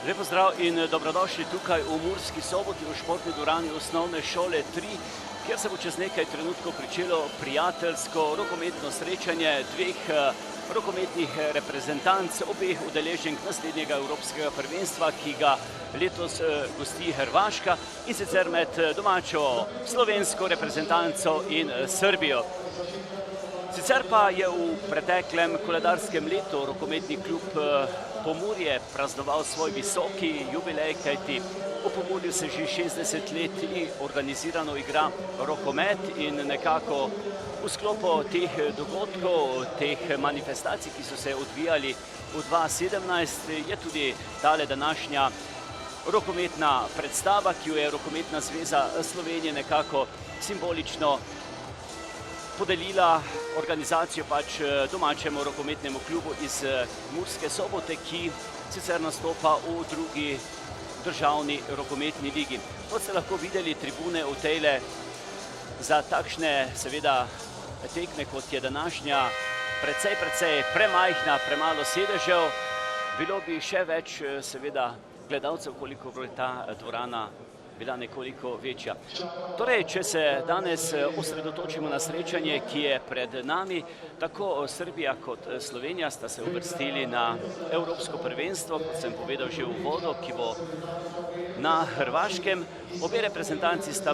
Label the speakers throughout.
Speaker 1: Lep pozdrav in dobrodošli tukaj v Murski Soboti v športni dvorani osnovne šole 3, kjer se bo čez nekaj trenutkov pričelo prijateljsko rokometno srečanje dveh rokometnih reprezentanc, obeh udeleženk naslednjega evropskega prvenstva, ki ga letos gosti Hrvaška, in sicer med domačo slovensko reprezentanco in Srbijo. Sicer pa je v preteklem koledarskem letu rokometni klub Pomurje praznoval svoj visoki jubilej, kajti v Pomurju se že 60 let organizirano igra rokomet in nekako v sklopu teh dogodkov, teh manifestacij, ki so se odvijali v 2017, je tudi tale današnja rokometna predstava, ki jo je Rokometna zveza Slovenije nekako simbolično podelila organizacijo pač domačemu rokometnemu klubu iz Murske Sobote, ki sicer nastopa v drugi državni rokometni ligi. Kot ste lahko videli, tribune v tejle za takšne seveda tekme, kot je današnja, precej premajhna, premalo sedežev. Bilo bi še več seveda gledalcev, koliko bo ta dvorana bila nekoliko večja. Torej, če se danes osredotočimo na srečanje, ki je pred nami, tako Srbija kot Slovenija sta se uvrstili na evropsko prvenstvo, kot sem povedal že v uvodu, ki bo na Hrvaškem. Obe reprezentanci sta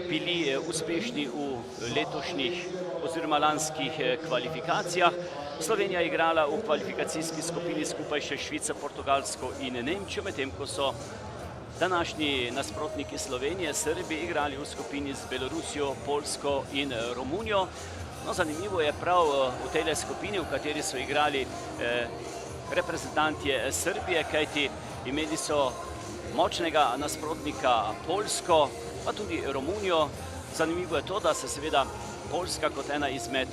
Speaker 1: bili uspešni v letošnjih oziroma lanskih kvalifikacijah. Slovenija je igrala v kvalifikacijski skupini skupaj še Švico, Portugalsko in Nemčijo, medtem ko so današnji nasprotniki Slovenije, Srbi, igrali v skupini z Belorusijo, Poljsko in Romunijo. No, zanimivo je prav v tej skupini, v kateri so igrali reprezentantje Srbije, kajti imeli so močnega nasprotnika Poljsko, pa tudi Romunijo. Zanimivo je to, da se seveda Poljska kot ena izmed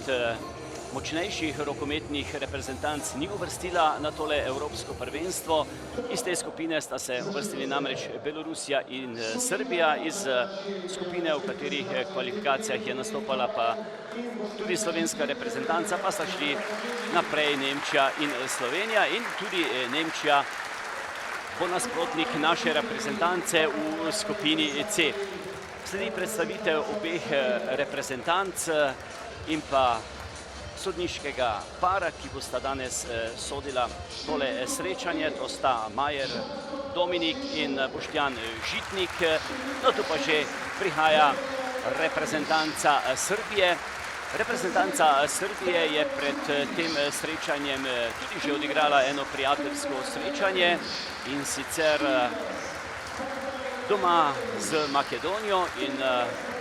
Speaker 1: močnejših rokometnih reprezentanc ni uvrstila na tole evropsko prvenstvo. Iz te skupine sta se uvrstili namreč Belorusija in Srbija, iz skupine, v katerih kvalifikacijah je nastopala pa tudi slovenska reprezentanca, pa sta šli naprej Nemčija in Slovenija, in tudi Nemčija bo nasprotnik naše reprezentance v skupini C. Sledi predstavitev obeh reprezentanc in pa sodniškega para, ki bosta danes sodila tole srečanje. To sta Majer Dominik in Boštjan Žitnik. No, tu pa že prihaja reprezentanca Srbije. Reprezentanca Srbije je pred tem srečanjem tudi že odigrala eno prijateljsko srečanje, in sicer doma z Makedonijo, in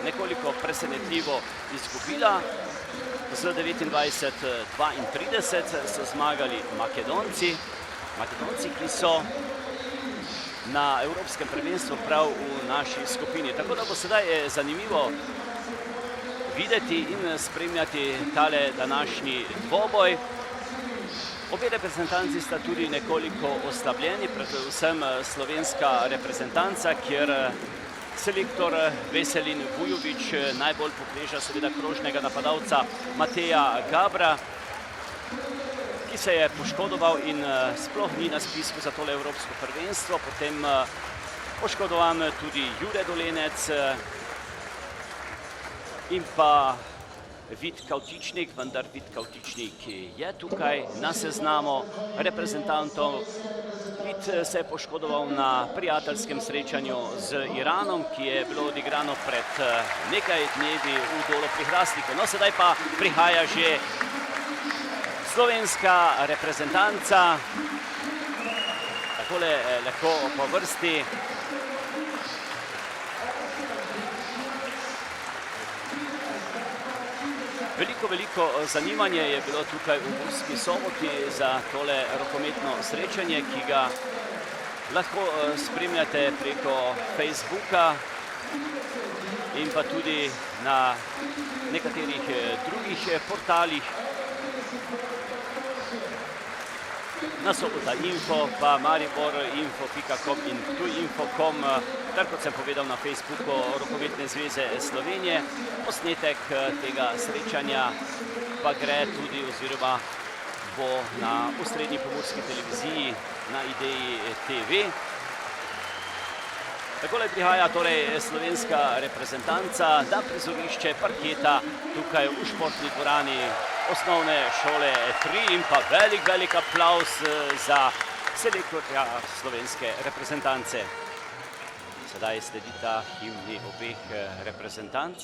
Speaker 1: nekoliko presenetljivo izgubila. Z 29-32 so zmagali Makedonci, ki so na evropskem prvenstvu prav v naši skupini. Tako da bo sedaj zanimivo videti in spremljati tale današnji dvoboj. Obe reprezentanci sta tudi nekoliko oslabljeni, predvsem slovenska reprezentanca, kjer selektor Veselin Vujović najbolj pogleža seveda krožnega napadalca Mateja Gabra, ki se je poškodoval in sploh ni na spisku za tole evropsko prvenstvo. Potem poškodovan tudi Jure Dolenec in pa Vid Kavtičnik, vendar Vid Kavtičnik je tukaj na seznamu reprezentantov. Vid se je poškodoval na prijateljskem srečanju z Iranom, ki je bilo odigrano pred nekaj dnevi v Dolu pri Hrastniku. No, sedaj pa prihaja že slovenska reprezentanca, takole lahko po vrsti. Veliko zanimanje je bilo tukaj v Murski Soboti za tole rokometno srečanje, ki ga lahko spremljate preko Facebooka in pa tudi na nekaterih drugih portalih. Na Sobota Info, pa mariborinfo.com in ptujinfo.com, ter kot sem povedal na Facebooku Rokometne zveze Slovenije. Posnetek tega srečanja pa gre tudi oziroma bo na osrednji pomurski televiziji na Ideji TV. Takole prihaja torej slovenska reprezentanca na prizorišče parketa tukaj v športni dvorani osnovne šole 3 in pa velik aplavz za selektorja slovenske reprezentance. Sedaj sledita himni obeh reprezentanc.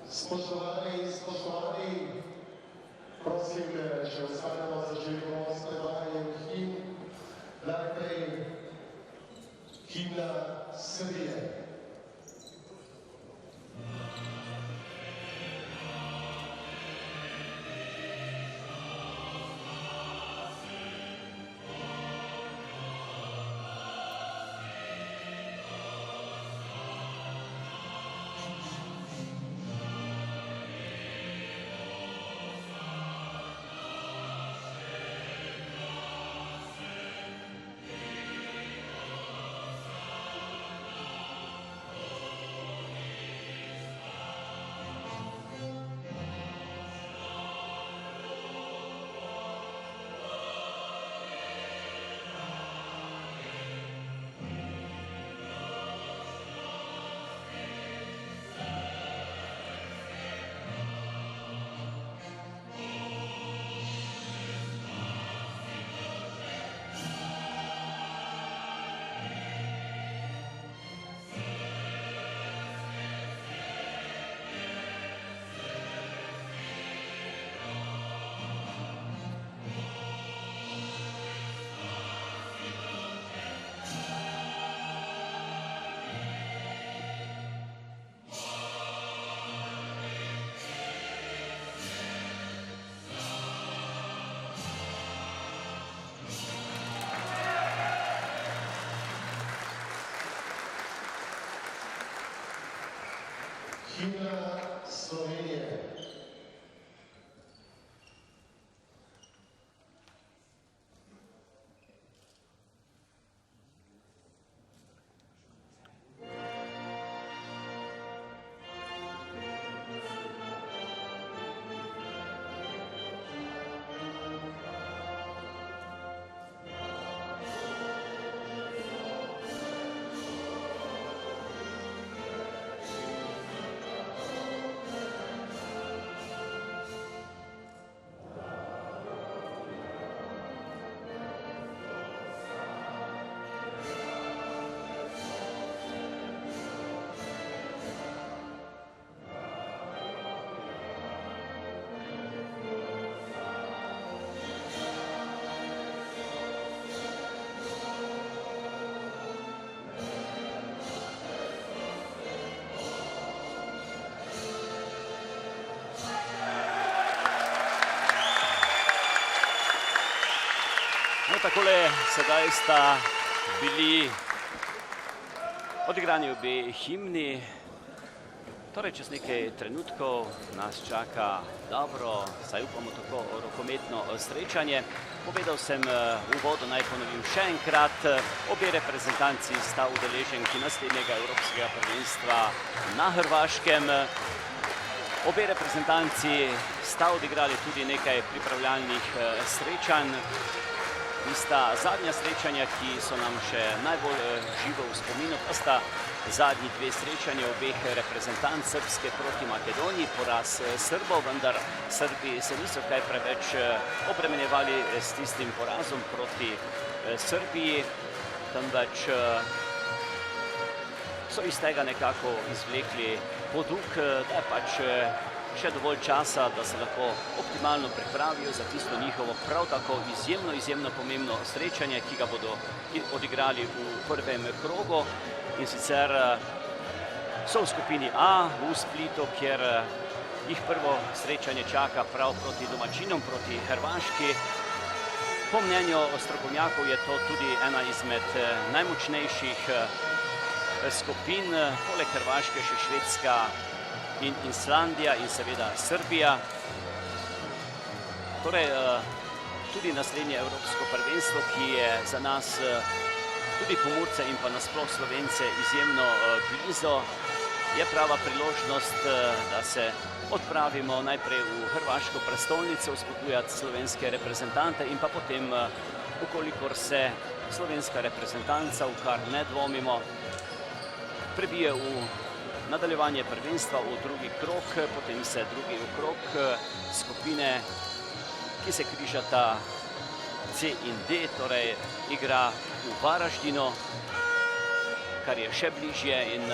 Speaker 2: Spoštovani, prosim, če ostanemo začetno spevanje himn, najprej himna Srbije. Himna Slovenije.
Speaker 1: Takole sedaj sta bili odigrani obe himni. Torej, čez nekaj trenutkov nas čaka dobro, saj upamo tako rokometno srečanje. Povedal sem v uvodu, naj ponovim še enkrat, obe reprezentanci sta udeleženki naslednjega evropskega prvenstva na Hrvaškem. Obe reprezentanci sta odigrali tudi nekaj pripravljalnih srečanj. Tista zadnja srečanja, ki so nam še najbolj živo v spominu, pa sta zadnji dve srečanja obeh reprezentanc Srbske proti Makedoniji, poraz Srbov, vendar Srbi se niso kaj preveč obremenjevali s tistim porazom proti Srbiji, temveč so iz tega nekako izvlekli poduk, da je pač še dovolj časa, da se lahko optimalno pripravijo za tisto njihovo prav tako izjemno pomembno srečanje, ki ga bodo odigrali v prvem krogu. In sicer so v skupini A v Splitu, kjer jih prvo srečanje čaka prav proti domačinom, proti Hrvaški. Po mnenju strokovnjakov je to tudi ena izmed najmočnejših skupin, poleg Hrvaške še Švedska in Islandija in seveda Srbija. Torej, tudi naslednje evropsko prvenstvo, ki je za nas, tudi Pomurce in pa nasploh Slovence, izjemno blizu. je prava priložnost, da se odpravimo najprej v hrvaško prestolnico, spodbujati slovenske reprezentante in pa potem, ukolikor se slovenska reprezentanca, v kar ne dvomimo, prebije v nadaljevanje prvenstva v drugi krog, potem se drugi krog skupine, ki se križata C in D, torej igra v Varaždinu, kar je še bližje in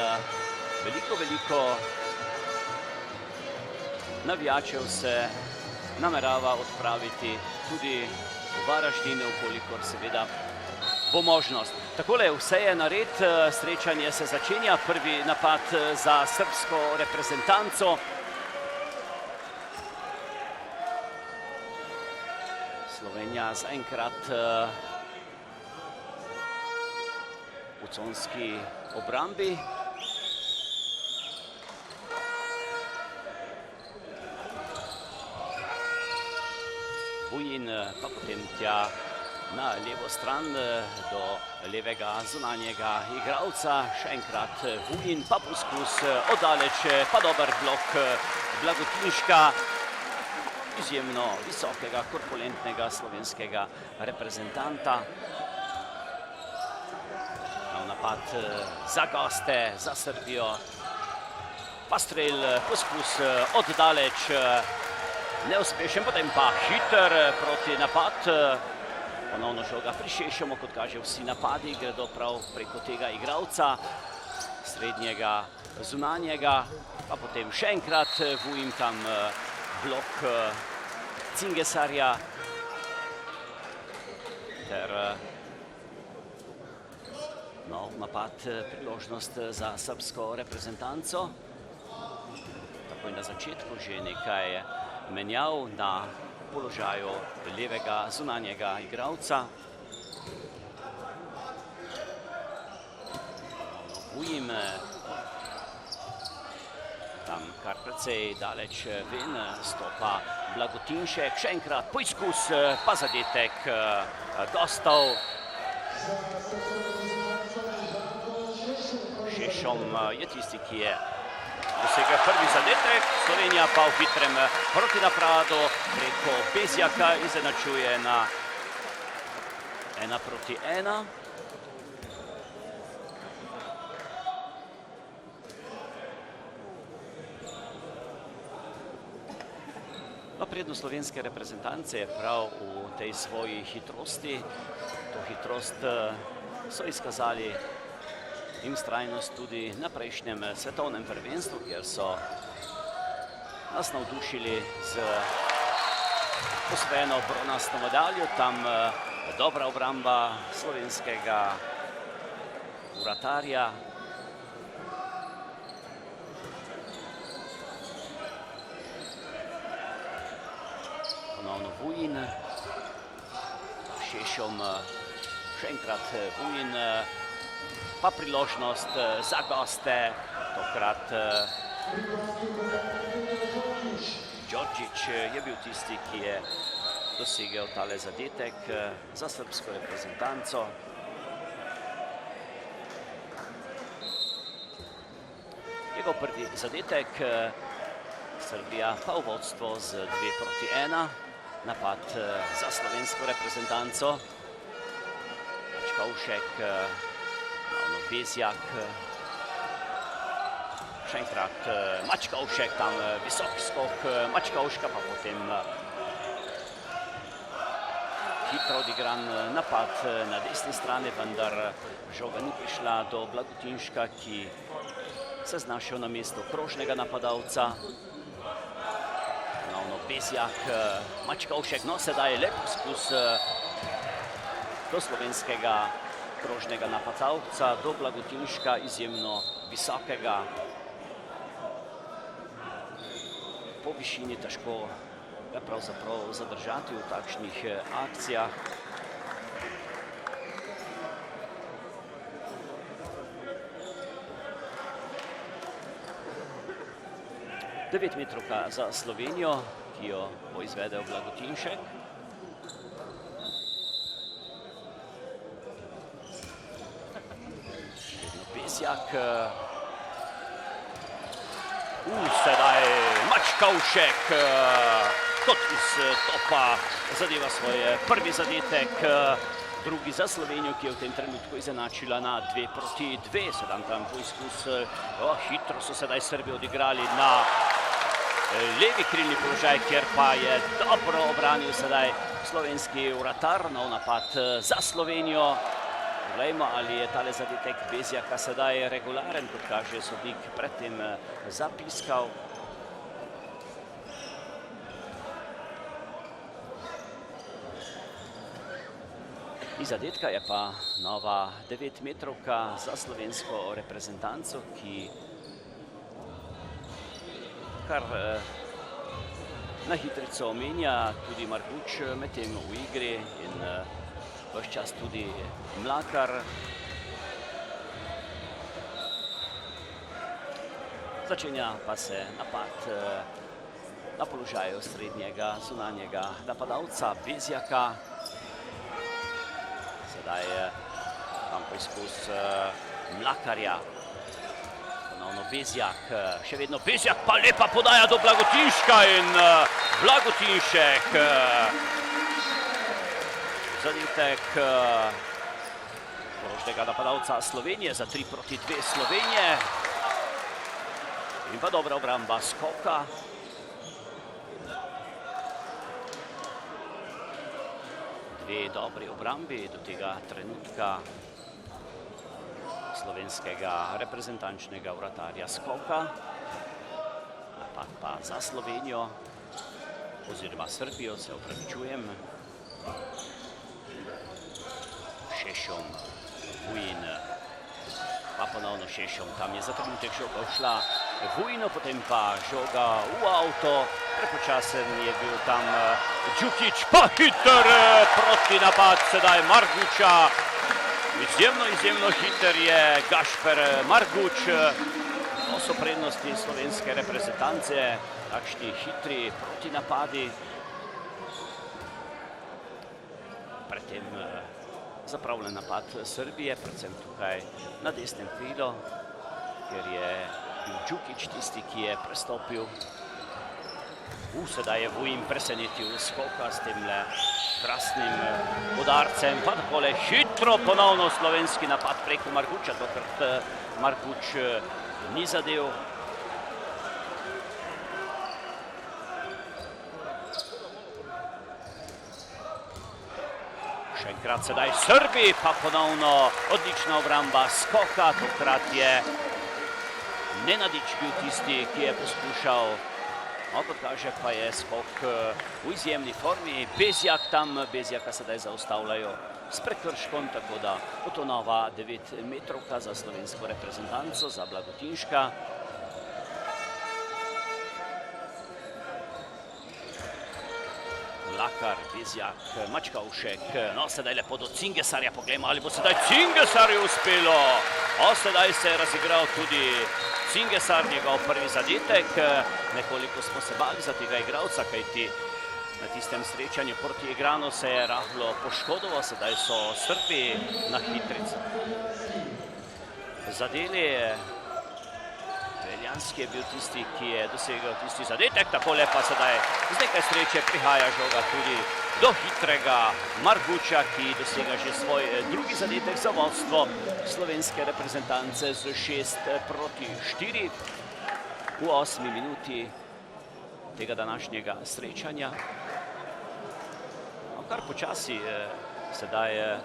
Speaker 1: veliko navijačev se namerava odpraviti tudi v Varaždinu, ukolikor seveda bo možnost. Takole, vse je nared, srečanje se začenja, prvi napad za srbsko reprezentanco. Slovenija zaenkrat v conski obrambi. Vujin pa potem tja na levo stran do levega zunanjega igralca. Še enkrat Vujin, pa poskus oddaleč, pa dober blok Blagotinška, izjemno visokega, korpulentnega slovenskega reprezentanta. Napad za goste, za Srbijo, pa strel, poskus oddaleč, neuspešen, potem pa hiter proti napad. Ponovno žoga prišešamo, kot kaže, vsi napadi gredo prav preko tega igralca, srednjega, zunanjega, pa potem še enkrat Vujin tam blok Cingesarja ter nov napad, priložnost za srbsko reprezentanco. Takoj na začetku že nekaj menjav na položaju levega zunanjega igralca. Vujin tam kar precej daleč ven stopa Blagotinšek, še enkrat poizkus, pa zadetek gostov. Šešom je tisti, ki je dosega prvi zadetek, Slovenija pa v hitrem protinapadu preko Bezjaka izenačuje na 1:1. No, prednost slovenske reprezentance je prav v tej svoji hitrosti. To hitrost so izkazali in vztrajnost tudi na prejšnjem svetovnem prvenstvu, kjer so nas navdušili z osvojeno bronasto medaljo. Tam dobra obramba slovenskega vratarja. Ponovno Vujin, Šešom, še enkrat Vujin, pa priložnost za goste, tokrat Đorđić je bil tisti, ki je dosegel tale zadetek za srbsko reprezentanco. Njegov prvi zadetek, Srbija pa v vodstvo z 2:1, napad za slovensko reprezentanco. Mačkovšek, Bezjak, še enkrat Mačkovšek, tam visok skok Mačkovška, pa potem hitro odigran napad na desni strani, vendar žoga ni prišla do Blagotinška, ki se znašel na mestu krožnega napadalca. Ponovno Bezjak, Mačkovšek, no sedaj lep poskus do slovenskega krožnega napadalca, do Blagotinška, izjemno visokega. Po višini težko ga pravzaprav zadržati v takšnih akcijah. Devetmetrovka za Slovenijo, ki jo bo izvedel Blagotinšek. Bezjak, Sedaj Mačkovšek kot iz topa zadeva svoj prvi zadetek, drugi za Slovenijo, ki je v tem trenutku izenačila na 2-2. Sedaj tam poizkus, hitro so sedaj Srbi odigrali na levi krilni položaj, kjer pa je dobro obranil sedaj slovenski vratar, nov napad za Slovenijo. Poglejmo, ali je tale zadetek Bezjaka sedaj regularen, kot kaže sodnik predtem zapiskal. Iz zadetka je pa nova 9-metrovka za slovensko reprezentanco, ki kar na hitrico omenja tudi Marguč medtem v igri in ves čas tudi Mlakar. Začenja pa se napad na položaju srednjega zunanjega napadalca Bezjaka. Sedaj tam poizkus Mlakarja. Ponovno Bezjak, še vedno Bezjak, pa lepa podaja do Blagotinška in Blagotinšek. Zadetek porožnega napadalca Slovenije za 3-2 Slovenije. In pa dobra obramba skoka. Dve dobri obrambi do tega trenutka slovenskega reprezentančnega vratarja skoka. Napad pa za Slovenijo, oziroma Srbijo, se opravičujem. Šešom, Vujin, pa ponovno Šešom, tam je za trenutek žoga ušla Vujino, potem pa žoga v avto, prepočasen je bil tam Đukić, pa hiter proti napad sedaj Marguča. Izjemno hiter je Gašper Marguč. To so prednosti slovenske reprezentance, takšni hitri proti napadi. Predtem zapravljen napad Srbije, predvsem tukaj na desnem krilu, ker je bil Đukić tisti, ki je prestopil. Sedaj je Vujin presenetil skoka s temle krasnim udarcem, pa takole hitro ponovno slovenski napad preko Marguča, tokrat Marguč ni zadev. Še enkrat sedaj Srbi, pa ponovno odlična obramba skoka, tokrat je Nenadić bil tisti, ki je poskušal. Kot kaže, pa je skok v izjemni formi. Bezjak tam, Bezjaka sedaj zaustavljajo s prekrškom, tako da bo to nova 9-metrovka za slovensko reprezentanco, za Blagotinška. Mlakar, Bezjak, Mačkovšek, no sedaj lepo do Cingesarja, poglejmo, ali bo sedaj Cingesarju uspelo. Sedaj se je razigral tudi Cingesar, njegov prvi zadetek. Nekoliko smo se bali za tega igralca, kajti na tistem srečanju proti Igranu se je rahlo poškodoval, sedaj so Srbi na hitrico zadeli. Veljanski je bil tisti, ki je dosegel tisti zadetek, takole pa sedaj z nekaj sreče prihaja žoga tudi do hitrega Marguča, ki dosega že svoj drugi zadetek za vodstvo slovenske reprezentance z 6-4 v 8. minuti tega današnjega srečanja. Kar počasi sedaj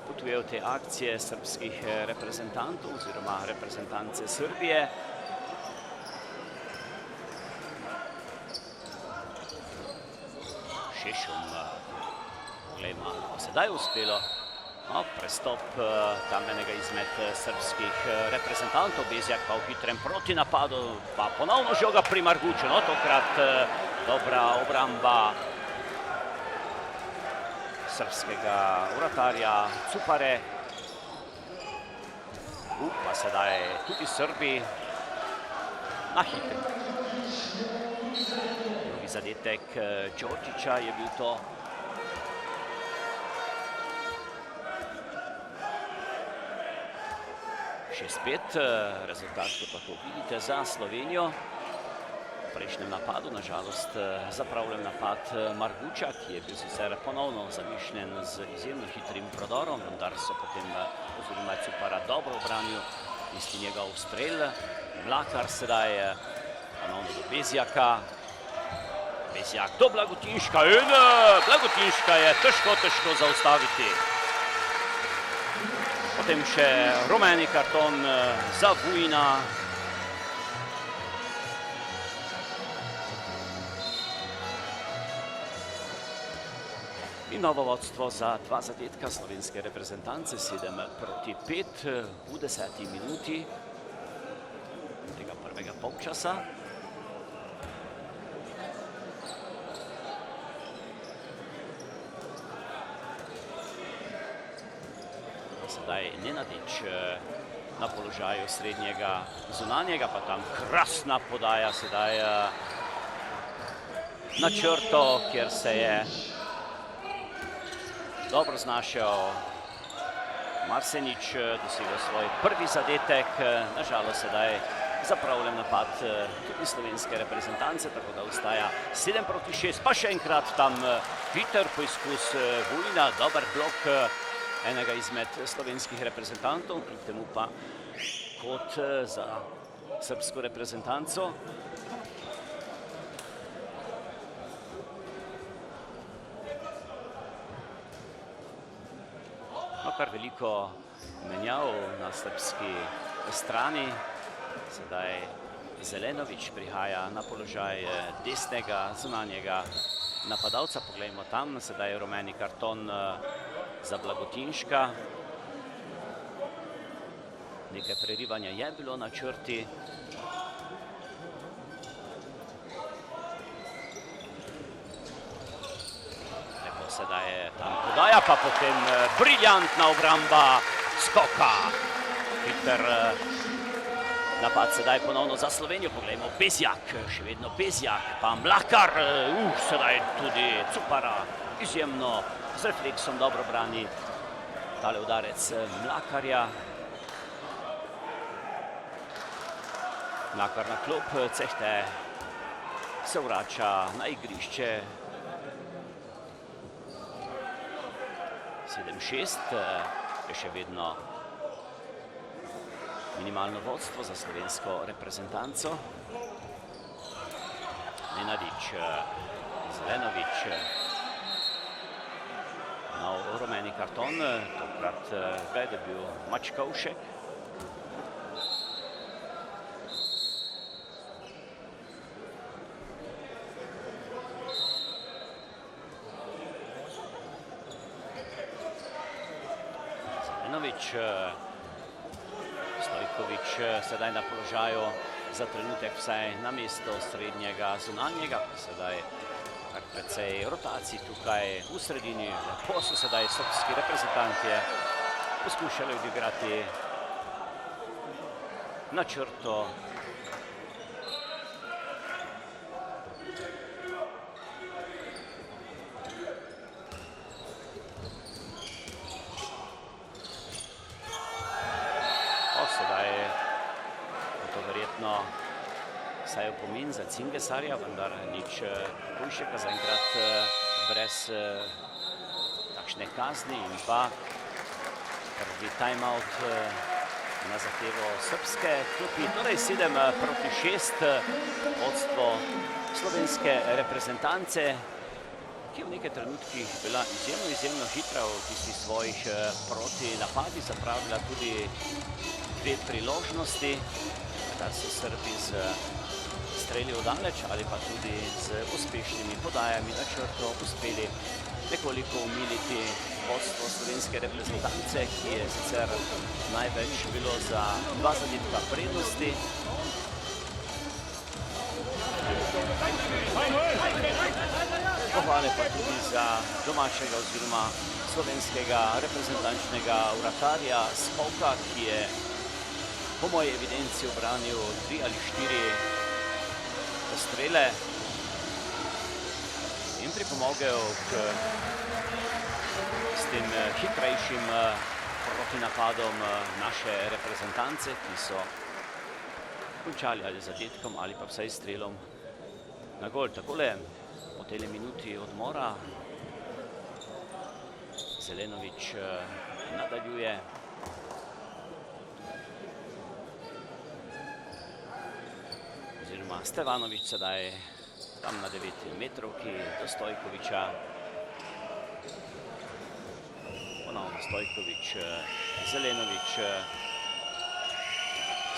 Speaker 1: potujejo te akcije srbskih reprezentantov oziroma reprezentance Srbije. Šešom, glejmo, sedaj je uspelo prestop tam enega izmed srbskih reprezentantov. Bezjak pa v hitrem protinapadu, pa ponovno žoga pri Marguču, no tokrat dobra obramba srbskega vratarja Cupare. Pa sedaj tudi Srbi na hitrem. Drugi zadetek Đorđića je bil to. 6-5, rezultat, kot lahko vidite, za Slovenijo. V prejšnjem napadu, nažalost, zapravljen napad Marguča, ki je bil sicer ponovno zamišljen z izjemno hitrim prodorom, vendar so potem oziroma Cupara dobro obranil isti njegov strel. Mlakar sedaj ponovno do Bezjaka. Bezjak do Blagotinška in Blagotinška je težko zaustaviti. Potem še rumeni karton za Vujina. In novo vodstvo za 2 zadetka slovenske reprezentance, 7-5 v 10. minuti tega prvega polčasa. Sedaj Nenadič na položaju srednjega zunanjega, pa tam krasna podaja sedaj na črto, kjer se je dobro znašel Marsenič, dosegel svoj prvi zadetek, nažalost sedaj zapravljen napad tudi slovenske reprezentance, tako da ostaja 7-6, pa še enkrat tam hiter poizkus Vujina, dober blok enega izmed slovenskih reprezentantov, kljub temu pa kot za srbsko reprezentanco. Kar veliko menjav na srbski strani. Sedaj Zelenovič prihaja na položaj desnega zunanjega napadalca. Poglejmo tam, sedaj je rumeni karton za Blagotinška. Nekaj prerivanja je bilo na črti. Sedaj je tam podaja, pa potem briljantna obramba skoka. Hiter napad sedaj ponovno za Slovenijo. Poglejmo, Bezjak, še vedno Bezjak, pa Mlakar, sedaj tudi Cupara, izjemno z refleksom dobro brani tale udarec Mlakarja. Mlakar na klop, Cehte se vrača na igrišče. 7-6 je še vedno minimalno vodstvo za slovensko reprezentanco. Nenadič, Zelenovič, nov rumeni karton, tokrat ga je dobil Mačkovšek. Stojkovič sedaj na položaju za trenutek vsaj na mesto srednjega zunanjega, sedaj kar precej rotacij tukaj v sredini. Lepo so sedaj srbski reprezentanti poskušali odigrati na črto. Sedaj je to verjetno vsaj opomin za Cingesarja, vendar nič hujšega, zaenkrat brez takšne kazni in pa prvi timeout na zahtevo srbske klopi. Torej 7-6 vodstvo slovenske reprezentance, ki je v nekaj trenutkih bila izjemno hitra v tistih svojih proti napadi, zapravila tudi 2 priložnosti, da so Srbi z streli odaleč ali pa tudi z uspešnimi podajami na črto uspeli nekoliko umiliti vodstvo slovenske reprezentance, ki je sicer največ bilo za 2 zadetka prednosti. Pohvale pa tudi za domačega oziroma slovenskega reprezentančnega vratarja Skoka, ki je po moji evidenci obranil 3 ali 4 strele in pripomogel s tem hitrejšim proti napadom naše reprezentance, ki so končali ali zadetkom ali pa vsaj strelom na gol. Takole po tej minuti odmora Zelenovič nadaljuje. Oziroma Stevanovič sedaj tam na 9 metrovki do Stojkoviča. Ponovno Stojkovič, Zelenovič,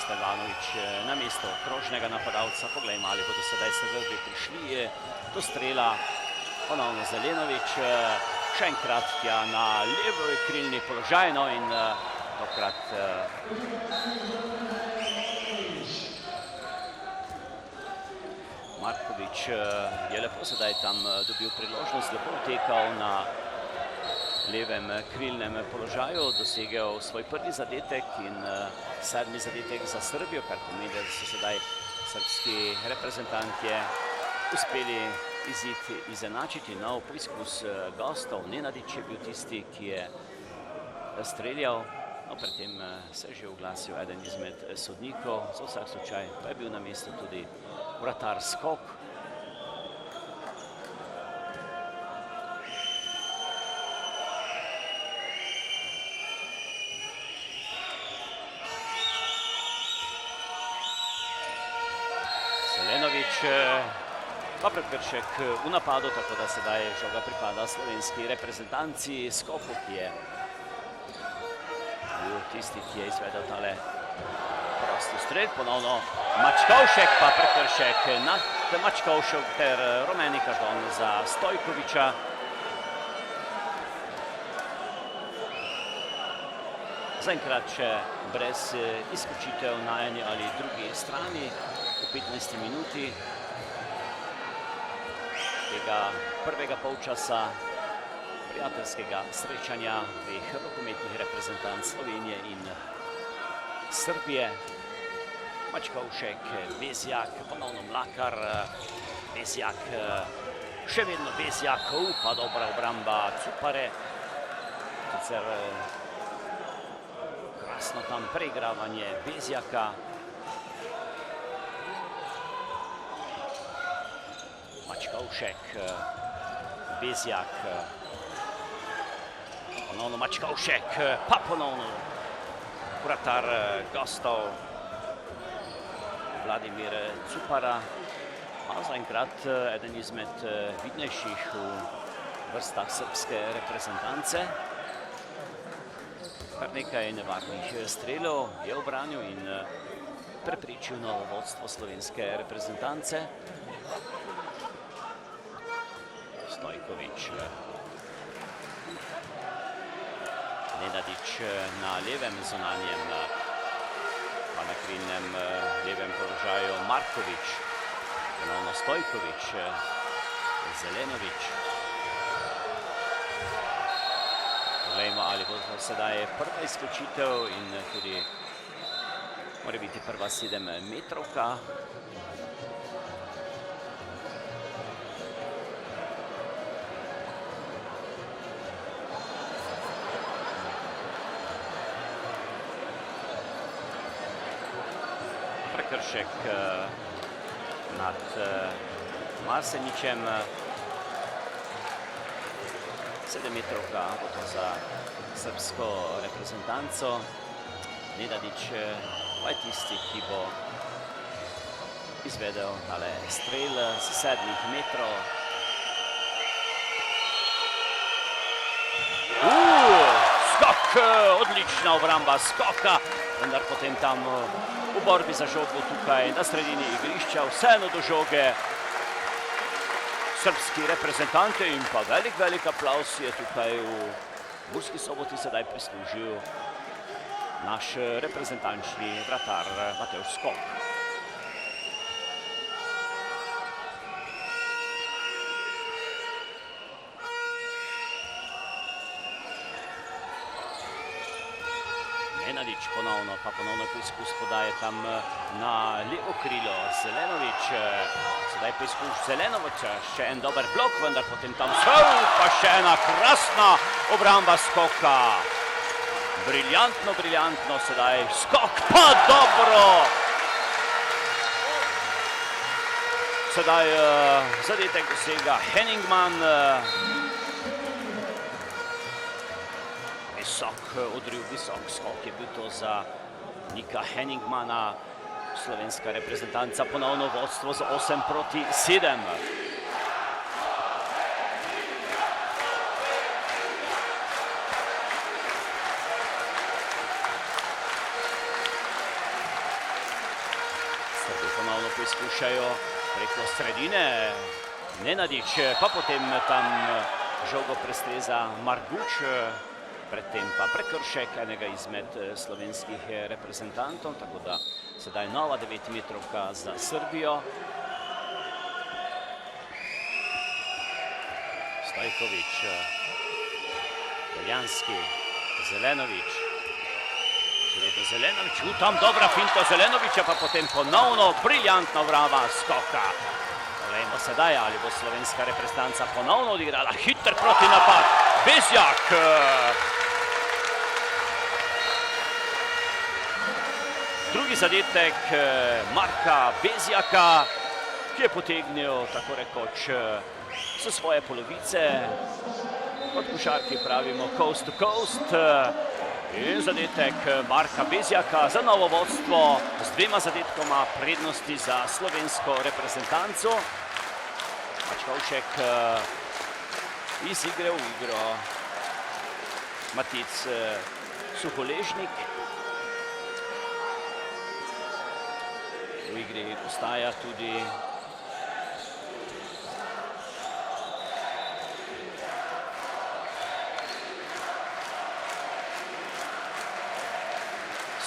Speaker 1: Stevanovič na mesto krožnega napadalca. Poglejmo, ali bodo sedaj Srbi prišli do strela. Ponovno Zelenovič, še enkrat tja na levo krilni položaj, no in tokrat Markovič je lepo sedaj tam dobil priložnost, lepo utekal na levem krilnem položaju, dosegel svoj prvi zadetek in 7. zadetek za Srbijo, kar pomeni, da so sedaj srbski reprezentantje uspeli izid izenačiti. Nov poizkus gostov, Nenadič je bil tisti, ki je streljal. No, pred tem se je že oglasil eden izmed sodnikov, za vsak slučaj pa je bil na mestu tudi vratar Skok. Zelenovič pa prekršek v napadu, tako da sedaj žoga pripada slovenski reprezentanci. Skoku, ki je bil tisti, ki je izvedel tale prosti strel. Ponovno Mačkovšek, pa prekršek nad Mačkovšek ter rumeni karton za Stojkoviča. Zaenkrat še brez izključitev na eni ali drugi strani v 15. minuti tega prvega polčasa prijateljskega srečanja dveh rokometnih reprezentanc Slovenije in Srbije. Mačkovšek, Bezjak, ponovno Mlakar, Bezjak, še vedno Bezjak, pa dobra obramba Cupare. Sicer krasno tam preigravanje Bezjaka. Mačkovšek, Bezjak, ponovno Mačkovšek, pa ponovno vratar gostov Vladimir Cupara. A zaenkrat eden izmed vidnejših v vrstah srbske reprezentance. Kar nekaj nevarnih strelov je obranil in preprečil novo vodstvo slovenske reprezentance. Stojkovič, Nenadič na levem zunanjem, pa na krilnem levem položaju Markovič, ponovno Stojkovič, Zelenovič. Poglejmo, ali bo sedaj prva izključitev in tudi mora biti prva 7-metrovka. Prekršek nad Marseničem. 7-metrovka bo to za srbsko reprezentanco. Nenadič pa je tisti, ki bo izvedel tale strel z 7 metrov. Skok, odlična obramba Skoka, vendar potem tam v borbi za žogo tukaj na sredini igrišča vseeno do žoge srbski reprezentante in pa velik aplaus je tukaj v Murski Soboti sedaj prislužil naš reprezentančni vratar Matevž Skok. Nenadič ponovno, pa ponovno poizkus podaje tam na levo krilo. Zelenovič, sedaj poizkus Zelenoviča, še en dober blok, vendar potem tam pa še ena krasna obramba Skoka. Briljantno, briljantno, sedaj skok, pa dobro! Sedaj zadetek dosega Henningman. Visok odriv, visok skok je bil to za Nika Henningmana. Slovenska reprezentanca ponovno vodstvo z 8-7. Srbi ponovno poizkušajo preko sredine. Nenadič, pa potem tam žogo prestreza Marguč. Predtem pa prekršek enega izmed slovenskih reprezentantov, tako da sedaj nova 9-metrovka za Srbijo. Stojković, Beljanski, Zelenović. Še vedno Zelenović, tam dobra finta Zelenovića, pa potem ponovno briljantna vrava skoka. Poglejmo sedaj, ali bo slovenska reprezentanca ponovno odigrala hiter protinapad. Bezjak. Drugi zadetek Marka Bezjaka, ki je potegnil tako rekoč s svoje polovice. Kot košarki pravimo coast to coast. In zadetek Marka Bezjaka za novo vodstvo z 2 zadetkoma prednosti za slovensko reprezentanco. Mačkovšek iz igre v igro. Matic Suholežnik. V igri ostaja tudi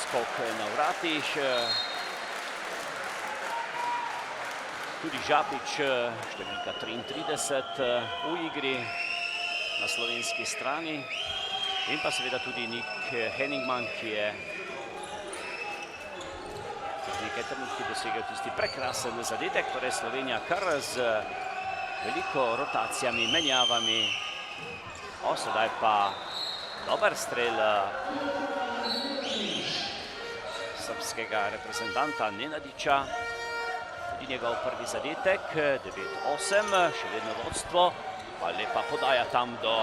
Speaker 1: skok na vratih. Tudi Žapič, številka 33 v igri na slovenski strani. In pa seveda tudi Nik Henningman, ki je nekaj trenutki dosegel tisti prekrasen zadetek, torej Slovenija kar z veliko rotacijami, menjavami. Sedaj pa dober strel srbskega reprezentanta Nenadiča. Tudi njegov prvi zadetek, 9-8, še vedno vodstvo, pa lepa podaja tam do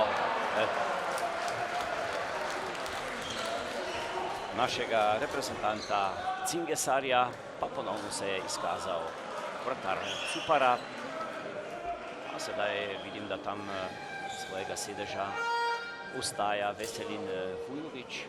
Speaker 1: našega reprezentanta Cingesarja, pa ponovno se je izkazal vratar Cupara. Sedaj vidim, da tam svojega sedeža ostaja Veselin Vujović.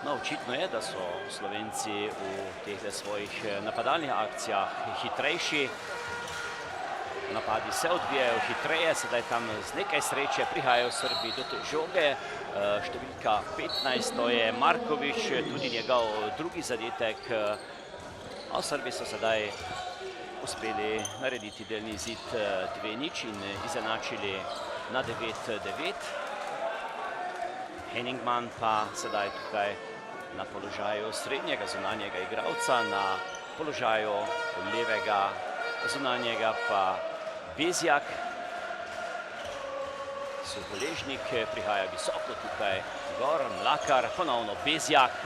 Speaker 1: No, očitno je, da so Slovenci v teh svojih napadalnih akcijah hitrejši. Napadi se odvijajo hitreje, sedaj tam z nekaj sreče prihajajo Srbi do te žoge. Številka 15, to je Marković, tudi njegov drugi zadetek. Srbi so sedaj uspeli narediti delni izid 2-0 in izenačili na 9-9. Henningman pa sedaj tukaj na položaju srednjega zunanjega igralca, na položaju levega zunanjega pa Bezjak. Suholežnik prihaja visoko tukaj gor, Mlakar, ponovno Bezjak.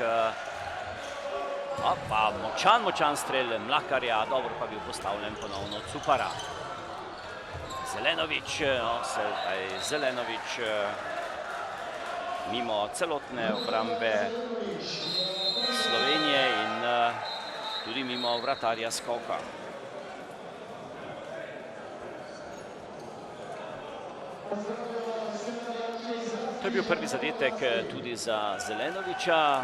Speaker 1: Pa močan strel Mlakarja, dobro pa bil postavljen ponovno Cupara. Zelenović, Zelenović mimo celotne obrambe Slovenije in tudi mimo vratarja skoka. To je bil prvi zadetek tudi za Zelenovića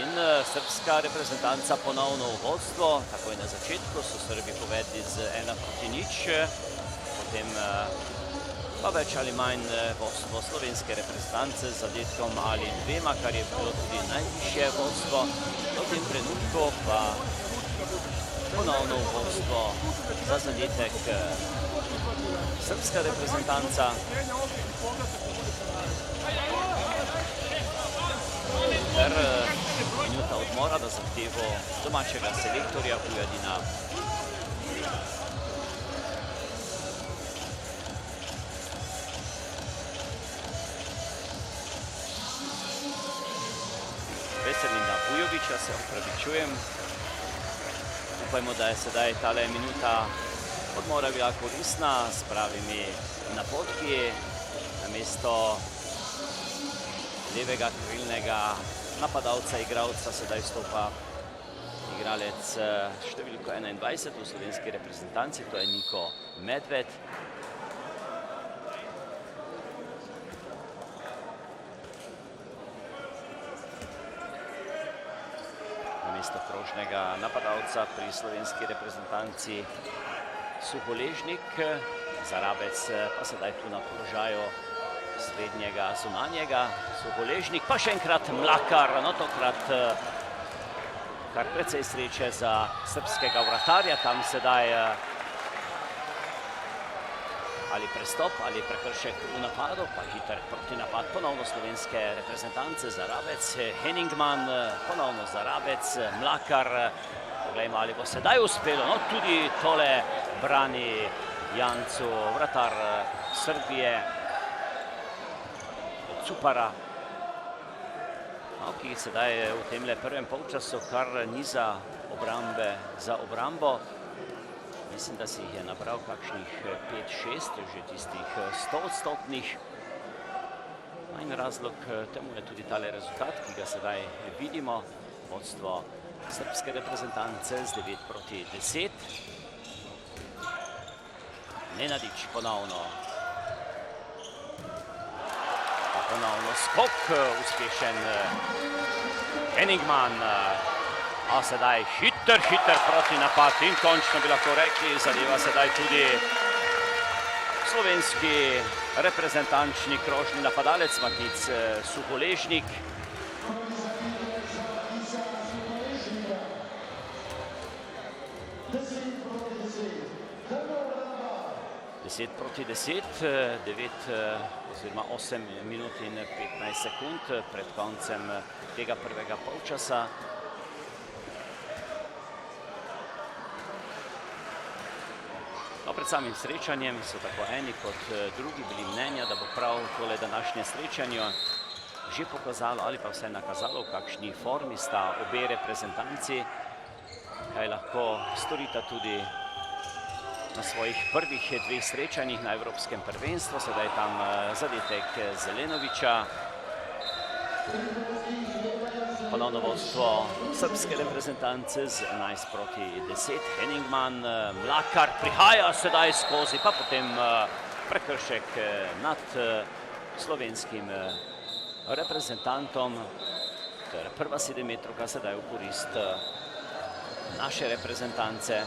Speaker 1: in srbska reprezentanca ponovno v vodstvo. Takoj na začetku so Srbi povedli z 1-0, potem pa več ali manj vodstvo slovenske reprezentance z zadetkom ali 2, kar je bilo tudi najvišje vodstvo. V tem trenutku pa ponovno vodstvo za zadetek srbska reprezentanca. Ter minuta odmora na zahtevo domačega selektorja Vujadina. Šušteriča, se opravičujem. Upajmo, da je sedaj tale minuta odmora bila koristna s pravimi napotki. Namesto levega krilnega napadalca, igralca, sedaj stopa igralec številko 21 v slovenski reprezentanci, to je Niko Medved. Namesto krožnega napadalca pri slovenski reprezentanci Suholežnik, Zarabec pa sedaj tu na položaju srednjega zunanjega. Suholežnik pa še enkrat Mlakar, no tokrat kar precej sreče za srbskega vratarja, tam sedaj ali prestop, ali prekršek v napadu, pa hiter protinapad ponovno slovenske reprezentance, Zarabec, Henningman, ponovno Zarabec, Mlakar, poglejmo, ali bo sedaj uspelo, no tudi tole brani Jancu, vratar Srbije, Cupara, ki sedaj v temle prvem polčasu kar niza obrambe za obrambo. Mislim, da si jih je nabral kakšnih 5-6, že tistih 100-odstotnih. In razlog temu je tudi tale rezultat, ki ga sedaj vidimo. Vodstvo srbske reprezentance z 9-10. Nenadič ponovno. Ponovno skok, uspešen Henningman, a sedaj hiter protinapad in končno bi lahko rekli, zadeva sedaj tudi slovenski reprezentančni krožni napadalec Matic Suholežnik. 10-10, 9 oziroma 8 minut in 15 sekund pred koncem tega prvega polčasa. No, pred samim srečanjem so tako eni kot drugi bili mnenja, da bo prav tole današnje srečanje že pokazalo ali pa vsaj nakazalo, v kakšni formi sta obe reprezentanci, kaj lahko storita tudi na svojih prvih dveh srečanjih na Evropskem prvenstvu. Sedaj tam zadetek Zelenoviča. Ponovno vodstvo srbske reprezentance z 11-10. Henningman, Mlakar prihaja sedaj skozi, pa potem prekršek nad slovenskim reprezentantom. To je prva 7-metrovka sedaj v korist naše reprezentance.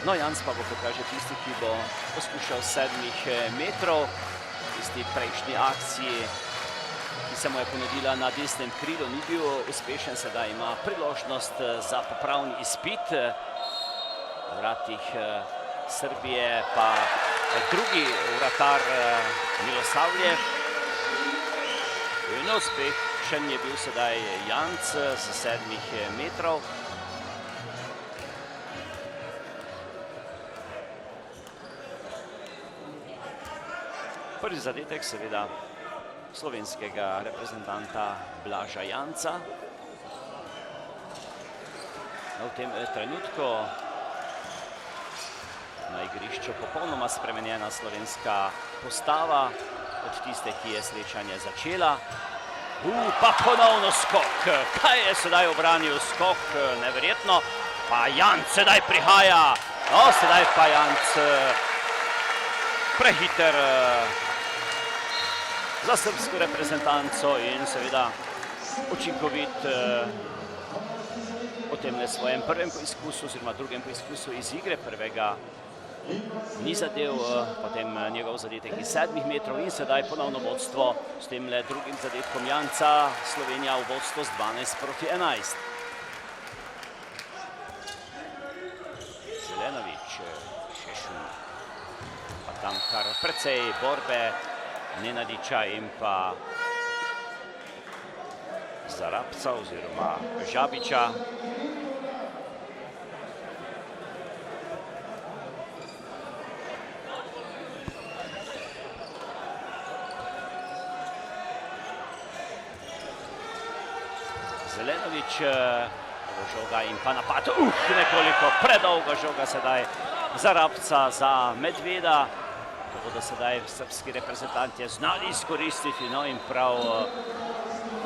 Speaker 1: No, Janc pa bo pokaže tisti, ki bo poskušal 7 metrov. Tisti prejšnji akciji, ki se mu je ponudila na desnem krilu, ni bil uspešen, sedaj ima priložnost za popravni izpit. V vratih Srbije pa drugi vratar Milosavljev. Neuspešen je bil sedaj Janc z 7 metrov. Prvi zadetek seveda slovenskega reprezentanta Blaža Janca. V tem trenutku na igrišču popolnoma spremenjena slovenska postava od tiste, ki je srečanje začela. Pa ponovno skok. Kaj je sedaj obranil skok? Neverjetno. Pa Janc sedaj prihaja. No, sedaj pa Janc prehiter za srbsko reprezentanco in seveda učinkovit v temle svojem prvem poizkusu oziroma drugem poizkusu iz igre. Prvega ni zadev, potem njegov zadetek iz 7 metrov in sedaj ponovno vodstvo s temle drugim zadetkom Janca. Slovenija v vodstvo z 12-11. Zelenovič, Šešun, pa tam kar precej borbe Nenadiča in pa Zarabca oziroma Žabiča. Zelenovič, žoga in pa napad, nekoliko predolga žoga sedaj za Rabca, za Medveda. To bodo sedaj srbski reprezentanti znali izkoristiti, no in prav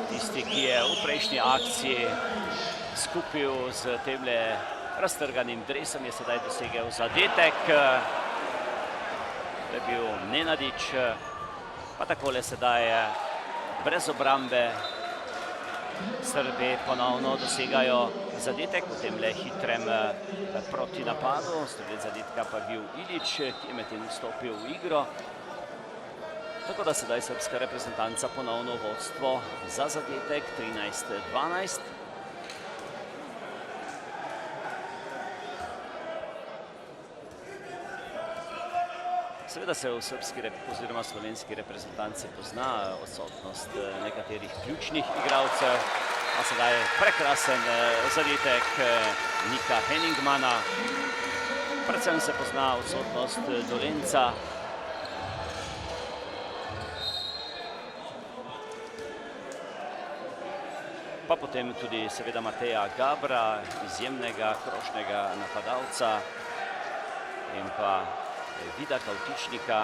Speaker 1: tisti, ki je v prejšnji akciji skupil z temle raztrganim dresom, je sedaj dosegel zadetek. To je bil Nenadič, pa takole sedaj brez obrambe Srbi ponovno dosegajo zadetek v temle hitrem protinapadu. Strelec zadetka pa je bil Ilić, ki je medtem vstopil v igro. Tako da sedaj srbska reprezentanca ponovno vodstvo za zadetek 13-12. Seveda se v srbski oziroma slovenski reprezentanci pozna odsotnost nekaterih ključnih igralcev, a sedaj prekrasen zadetek Nika Henningmana. Predvsem se pozna odsotnost Dolenca. Pa potem tudi seveda Mateja Gabra, izjemnega krožnega napadalca, in pa Vida Kavtičnika,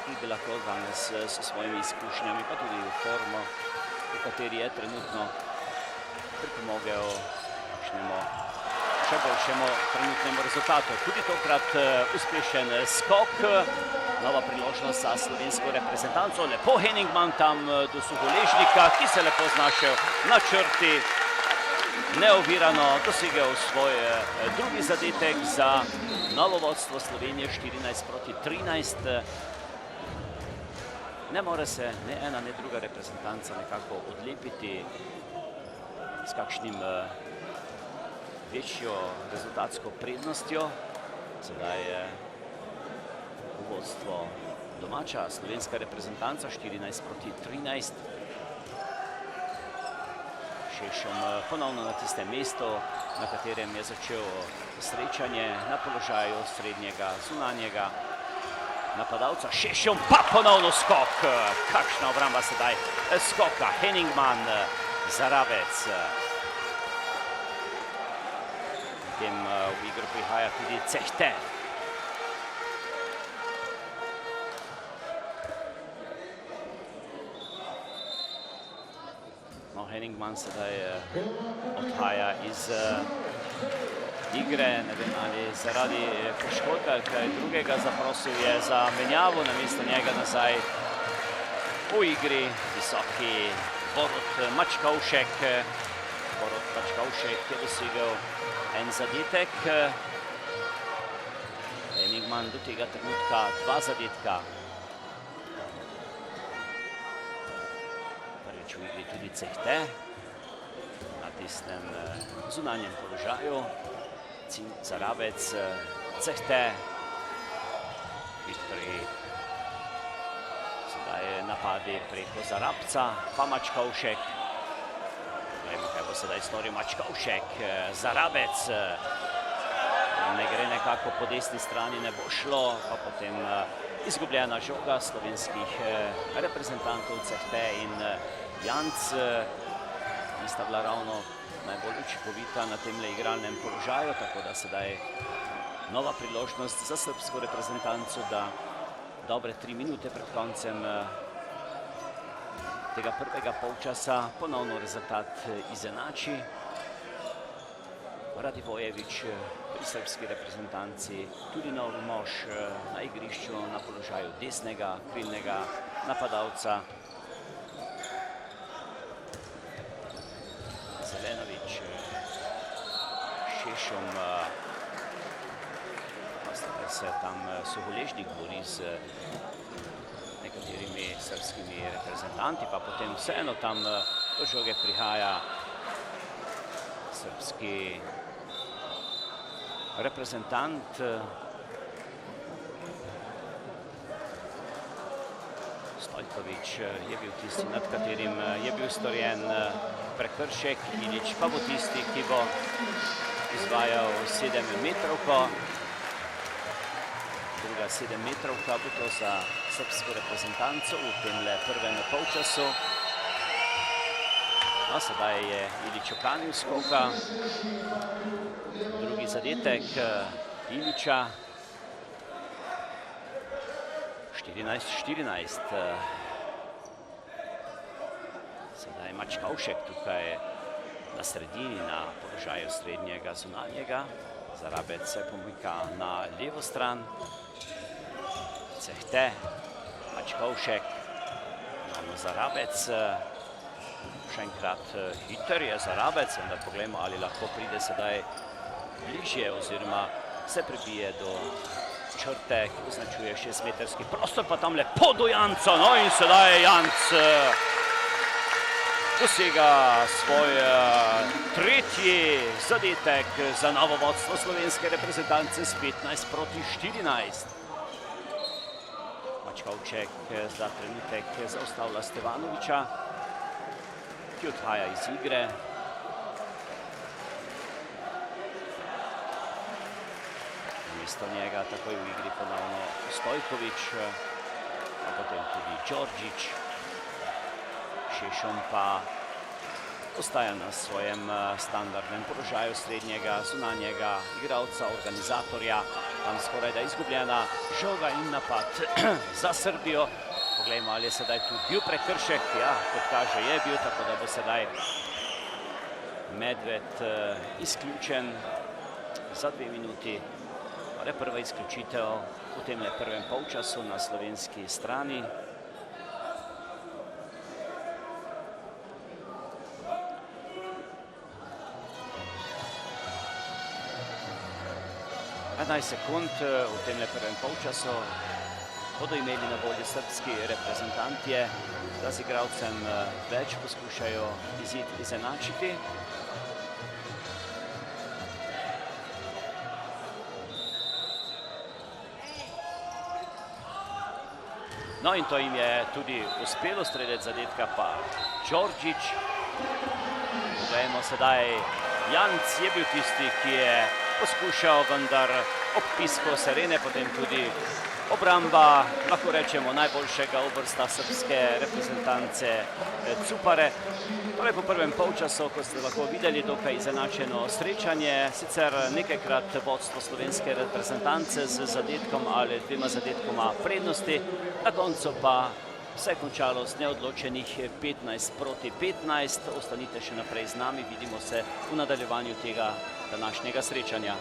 Speaker 1: ki bi lahko danes s svojimi izkušnjami, pa tudi v formo, v kateri je trenutno, pripomogel kakšnemu še boljšemu trenutnemu rezultatu. Tudi tokrat uspešen skok, nova priložnost za slovensko reprezentanco. Lepo Henningman tam do Suholežnika, ki se lepo znašel na črti, neovirano dosegel svoj drugi zadetek za novo vodstvo Slovenije 14-13. Ne more se ne ena, ne druga reprezentanca nekako odlepiti s kakšnim večjo rezultatsko prednostjo. Sedaj je vodstvo domača slovenska reprezentanca 14-13. Šešum ponovno na tistem mestu, na katerem je začel srečanje na položaju srednjega zunanjega napadalca. Šešum pa ponovno skok. Kakšna obramba sedaj skoka. Henningman, Zarabec. Potem v igro prihaja tudi Cehte. Henningman sedaj odhaja iz igre, ne vem ali zaradi poškodbe ali kaj drugega, zaprosil je za menjavo, namesto njega nazaj v igri visoki Borut Mačkovšek. Borut Mačkovšek je dosegel en zadetek. Henningman do tega trenutka 2 zadetka. V igri tudi Cehte na tistem zunanjem položaju. Zarabec, Cehte, hitri sedaj napadi preko Zarabca, pa Mačkovšek. Glejmo, kaj bo sedaj storil Mačkovšek. Zarabec, ne gre nekako po desni strani, ne bo šlo, pa potem izgubljena žoga slovenskih reprezentantov Cehte in Janc. Nista bila ravno najbolj učinkovita na temle igralnem položaju, tako da sedaj nova priložnost za srbsko reprezentanco, da dobre 3 minute pred koncem tega prvega polčasa ponovno rezultat izenači. Radivojević pri srbski reprezentanci, tudi nov mož na igrišču na položaju desnega krilnega napadalca. Zelenovič, Šešum, pa se tam Suholežnik bori z nekaterimi srbskimi reprezentanti, pa potem vseeno tam do žoge prihaja srbski reprezentant. Stojković je bil tisti, nad katerim je bil storjen prekršek. Ilić pa bo tisti, ki bo izvajal 7-metrovko. Druga 7-metrovka bo to za srbsko reprezentanco v temle prvem polčasu. No, sedaj je Ilić oklanil skoka. Drugi zadetek Ilića. 14-14. Sedaj Mačkovšek tukaj na sredini, na položaju srednjega zunanjega. Zarabec se pomika na levo stran. Cehte, Mačkovšek, Zarabec. Še enkrat hiter je Zarabec, vendar poglejmo, ali lahko pride sedaj bližje oziroma se prebije do črte, ki označuje 6-metrski prostor, pa tam lepo do Janca. No in sedaj Janc dosega svoj tretji zadetek za novo vodstvo slovenske reprezentance s 15-14. Mačkovšek za trenutek zaustavlja Stevanovića, ki odhaja iz igre. Namesto njega takoj v igri ponovno Stojković, a potem tudi Đorđić. Šešum pa ostaja na svojem standardnem položaju srednjega zunanjega igralca, organizatorja. Tam skoraj da izgubljena žoga in napad za Srbijo. Poglejmo, ali je sedaj tu bil prekršek. Ja, kot kaže, je bil, tako da bo sedaj Medved izključen za 2 minuti. Torej prva izključitev v temle prvem polčasu na slovenski strani. Sekund v temle prvem polčasu bodo imeli na voljo srbski reprezentantje, da z igralcem več poskušajo izid izenačiti. No in to jim je tudi uspelo, strelec zadetka pa Đorđić. Poglejmo sedaj, Janc je bil tisti, ki je poskušal, vendar ob pisku Serene, potem tudi obramba, lahko rečemo, najboljšega obrsta srpske reprezentance Cupare. Torej po prvem polčasu, ko ste lahko videli, dokaj izenačeno srečanje, sicer nekajkrat vodstvo slovenske reprezentance z zadetkom ali 2 zadetkoma prednosti, na koncu pa se je končalo z neodločenih 15-15. Ostanite še naprej z nami, vidimo se v nadaljevanju tega današnjega srečanja.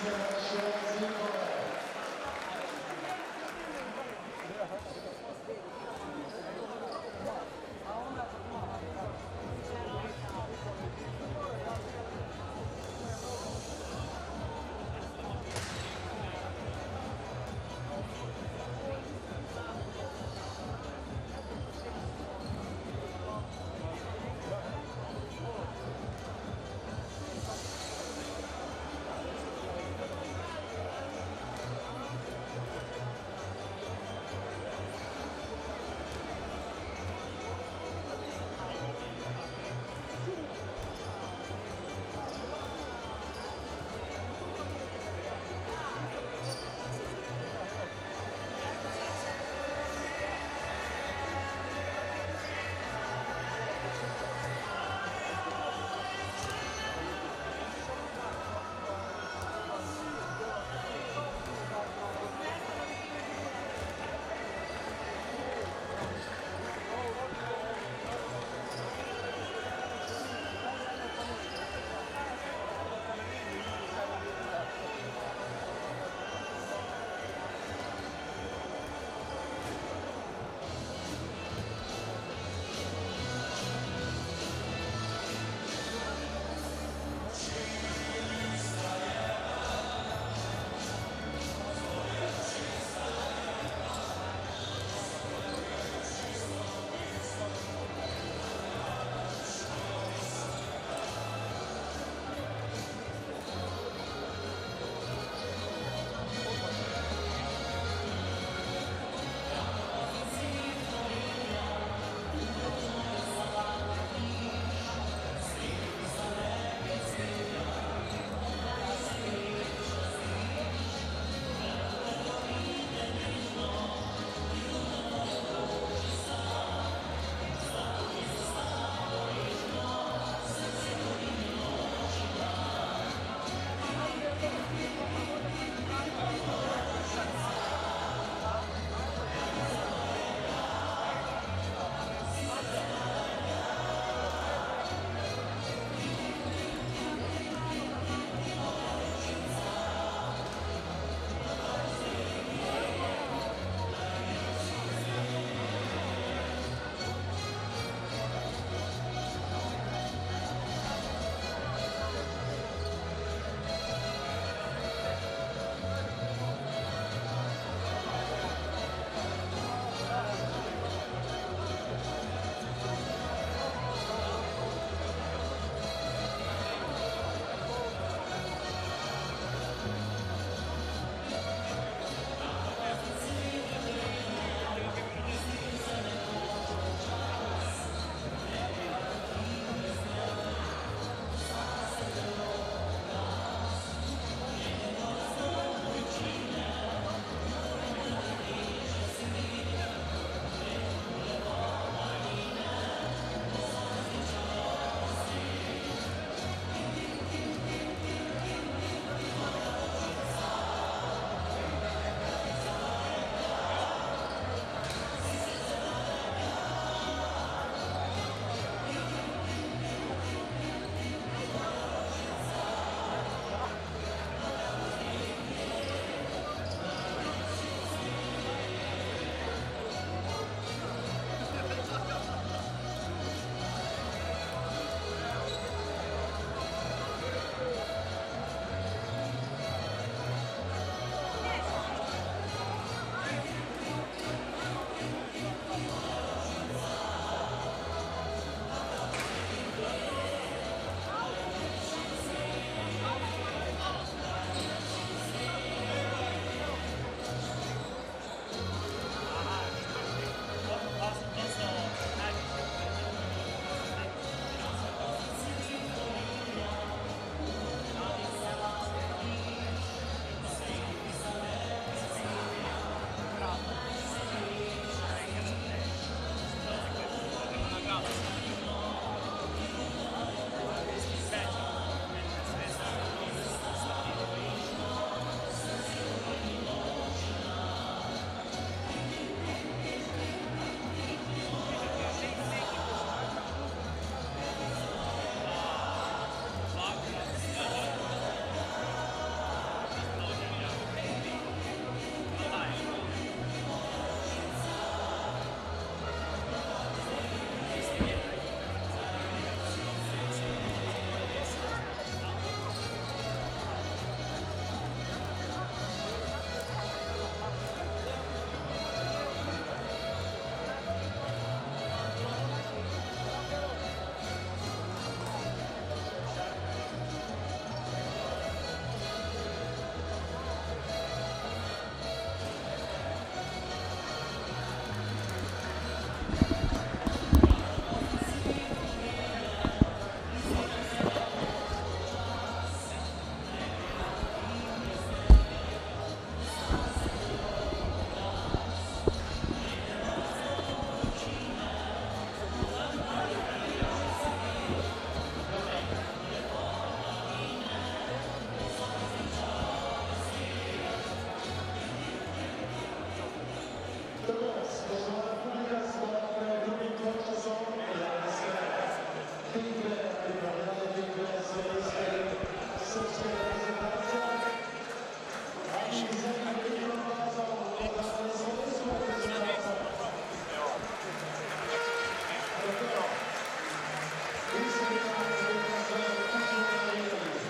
Speaker 2: Šelzikova.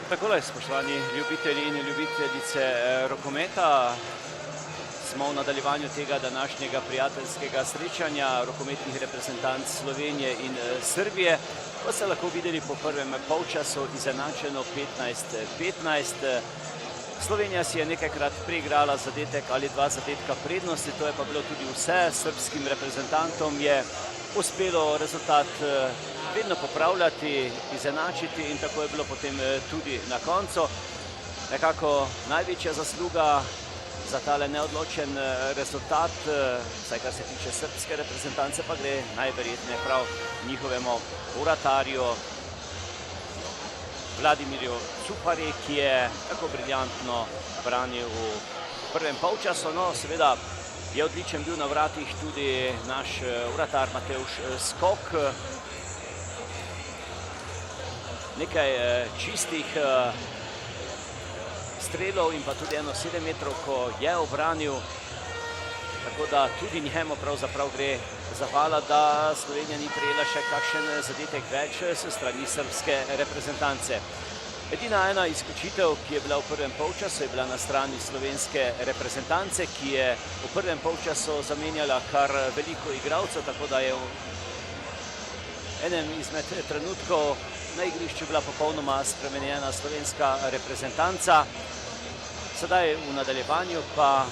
Speaker 1: Takole, spoštovani ljubitelji in ljubiteljice rokometa, smo v nadaljevanju tega današnjega prijateljskega srečanja rokometnih reprezentanc Slovenije in Srbije. Kot ste lahko videli po prvem polčasu, izenačeno 15-15. Slovenija si je nekajkrat preigrala zadetek ali dva zadetka prednosti, to je pa bilo tudi vse. Srbskim reprezentantom je uspelo rezultat vedno popravljati, izenačiti in tako je bilo potem tudi na koncu. Nekako največja zasluga za tale neodločen rezultat, vsaj kar se tiče srbske reprezentance, pa gre najverjetneje prav njihovemu vratarju Vladimirju Cuparju, ki je tako briljantno branil v prvem polčasu. No, seveda je odličen bil na vratih tudi naš vratar Matevž Skok. Nekaj čistih strelov in pa tudi eno 7-metrovko je obranil, tako da tudi njemu pravzaprav gre zahvala, da Slovenija ni prejela še kakšen zadetek več s strani srbske reprezentance. Edina ena izključitev, ki je bila v prvem polčasu, je bila na strani slovenske reprezentance, ki je v prvem polčasu zamenjala kar veliko igralcev, tako da je v enem izmed trenutkov na igrišču bila popolnoma spremenjena slovenska reprezentanca. Sedaj v nadaljevanju pa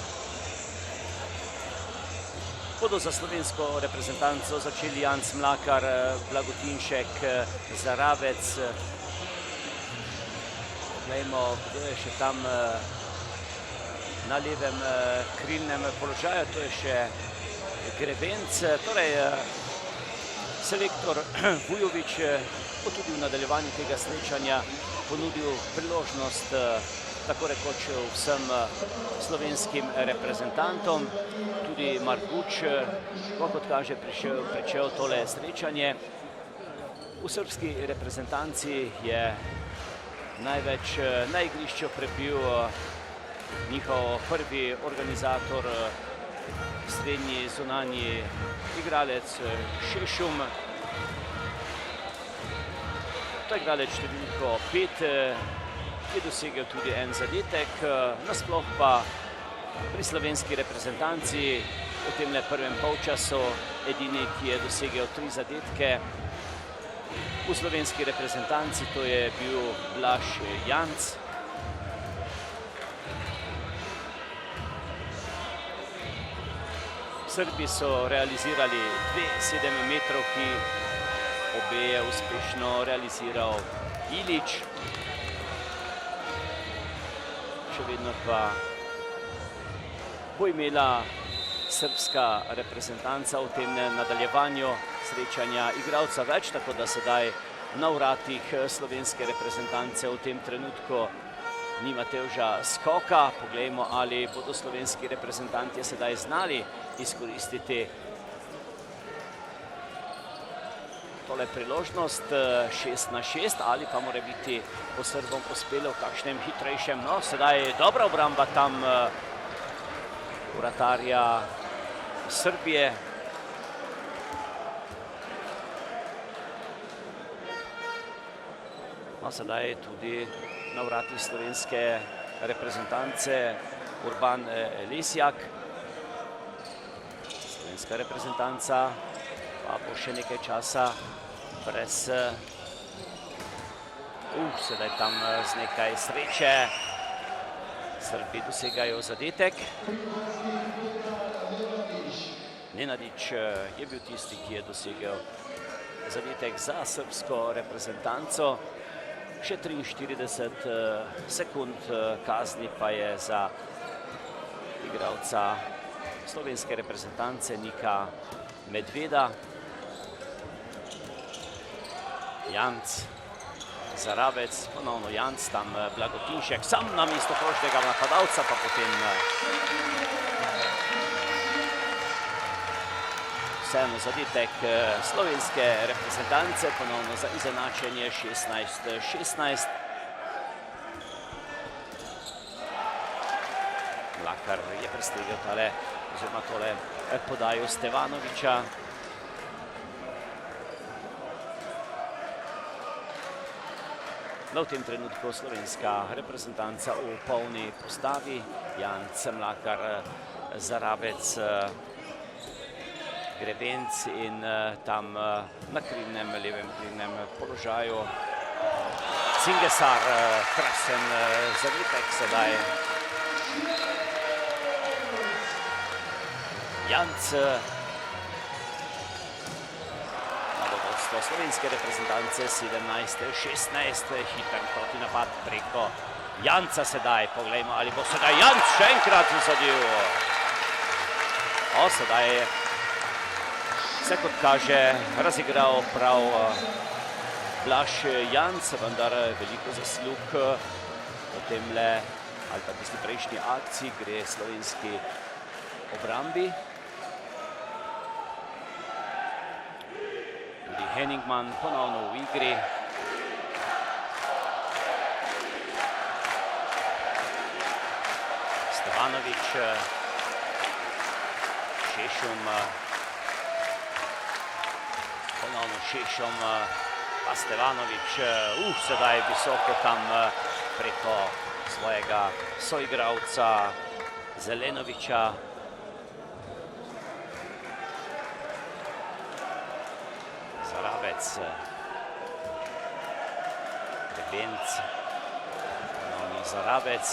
Speaker 1: bodo za slovensko reprezentanco začeli Janc Mlakar, Blagotinšek, Zaravec. Poglejmo, kdo je še tam na levem krilnem položaju, to je še Grebenc. Torej, selektor Vujović bo tudi v nadaljevanju tega srečanja ponudil priložnost tako rekoč vsem slovenskim reprezentantom. Tudi Marguč, kot kaže, pričel tole srečanje. V srbski reprezentanci je največ na igrišču prebil njihov prvi organizator, srednji zunanji igralec Šešum. To je igralec številko 5, ki je dosegel tudi en zadetek. Nasploh pa pri slovenski reprezentanci v temle prvem polčasu edini, ki je dosegel 3 zadetke v slovenski reprezentanci, to je bil Blaž Janc. Srbi so realizirali 2 7-metrovki, obe je uspešno realiziral Ilić. Še vedno pa bo imela srbska reprezentanca v tem nadaljevanju srečanja igralca več, tako da sedaj na vratih slovenske reprezentance v tem trenutku ni Matevža Skoka. Poglejmo, ali bodo slovenski reprezentanti sedaj znali izkoristiti tole priložnost 6-6, ali pa mora biti po Srbom uspelo v kakšnem hitrejšem. No, sedaj dobra obramba tam vratarja Srbije. No, sedaj tudi na vratih slovenske reprezentance Urban Lesjak. Slovenska reprezentanca pa bo še nekaj časa brez sedaj tam z nekaj sreče Srbi dosegajo zadetek. Nenadić je bil tisti, ki je dosegel zadetek za srbsko reprezentanco. Še 43 sekund kazni pa je za igralca slovenske reprezentance Nika Medveda. Janc, Zarabec, ponovno Janc, tam Blagotinšek, sam na mesto prošnega napadalca, pa potem vseeno zadetek slovenske reprezentance, ponovno za izenačenje 16-16. Mlakar je prestregel tale, oziroma tole podajo Stevanoviča. No, v tem trenutku slovenska reprezentanca v polni postavi. Janc, Mlakar, Zarabec, Grebenc in tam na krivnem, levem krivnem položaju Cingesar, krasen zadetek sedaj. Janc na vodstvo slovenske reprezentance 17-16, hiter protinapad preko Janca sedaj. Poglejmo, ali bo sedaj Janc še enkrat zadel. Sedaj se, kot kaže, razigral prav Blaž Janc, vendar veliko zaslug o temle, ali pa tisti prejšnji akciji, gre slovenski obrambi. Tudi Henningman ponovno v igri. Stevanovič, Šešum, ponovno Šešum, pa Stevanovič, sedaj visoko tam preko svojega soigralca Zelenoviča. Zarabec, Grebenc, ponovno Zarabec,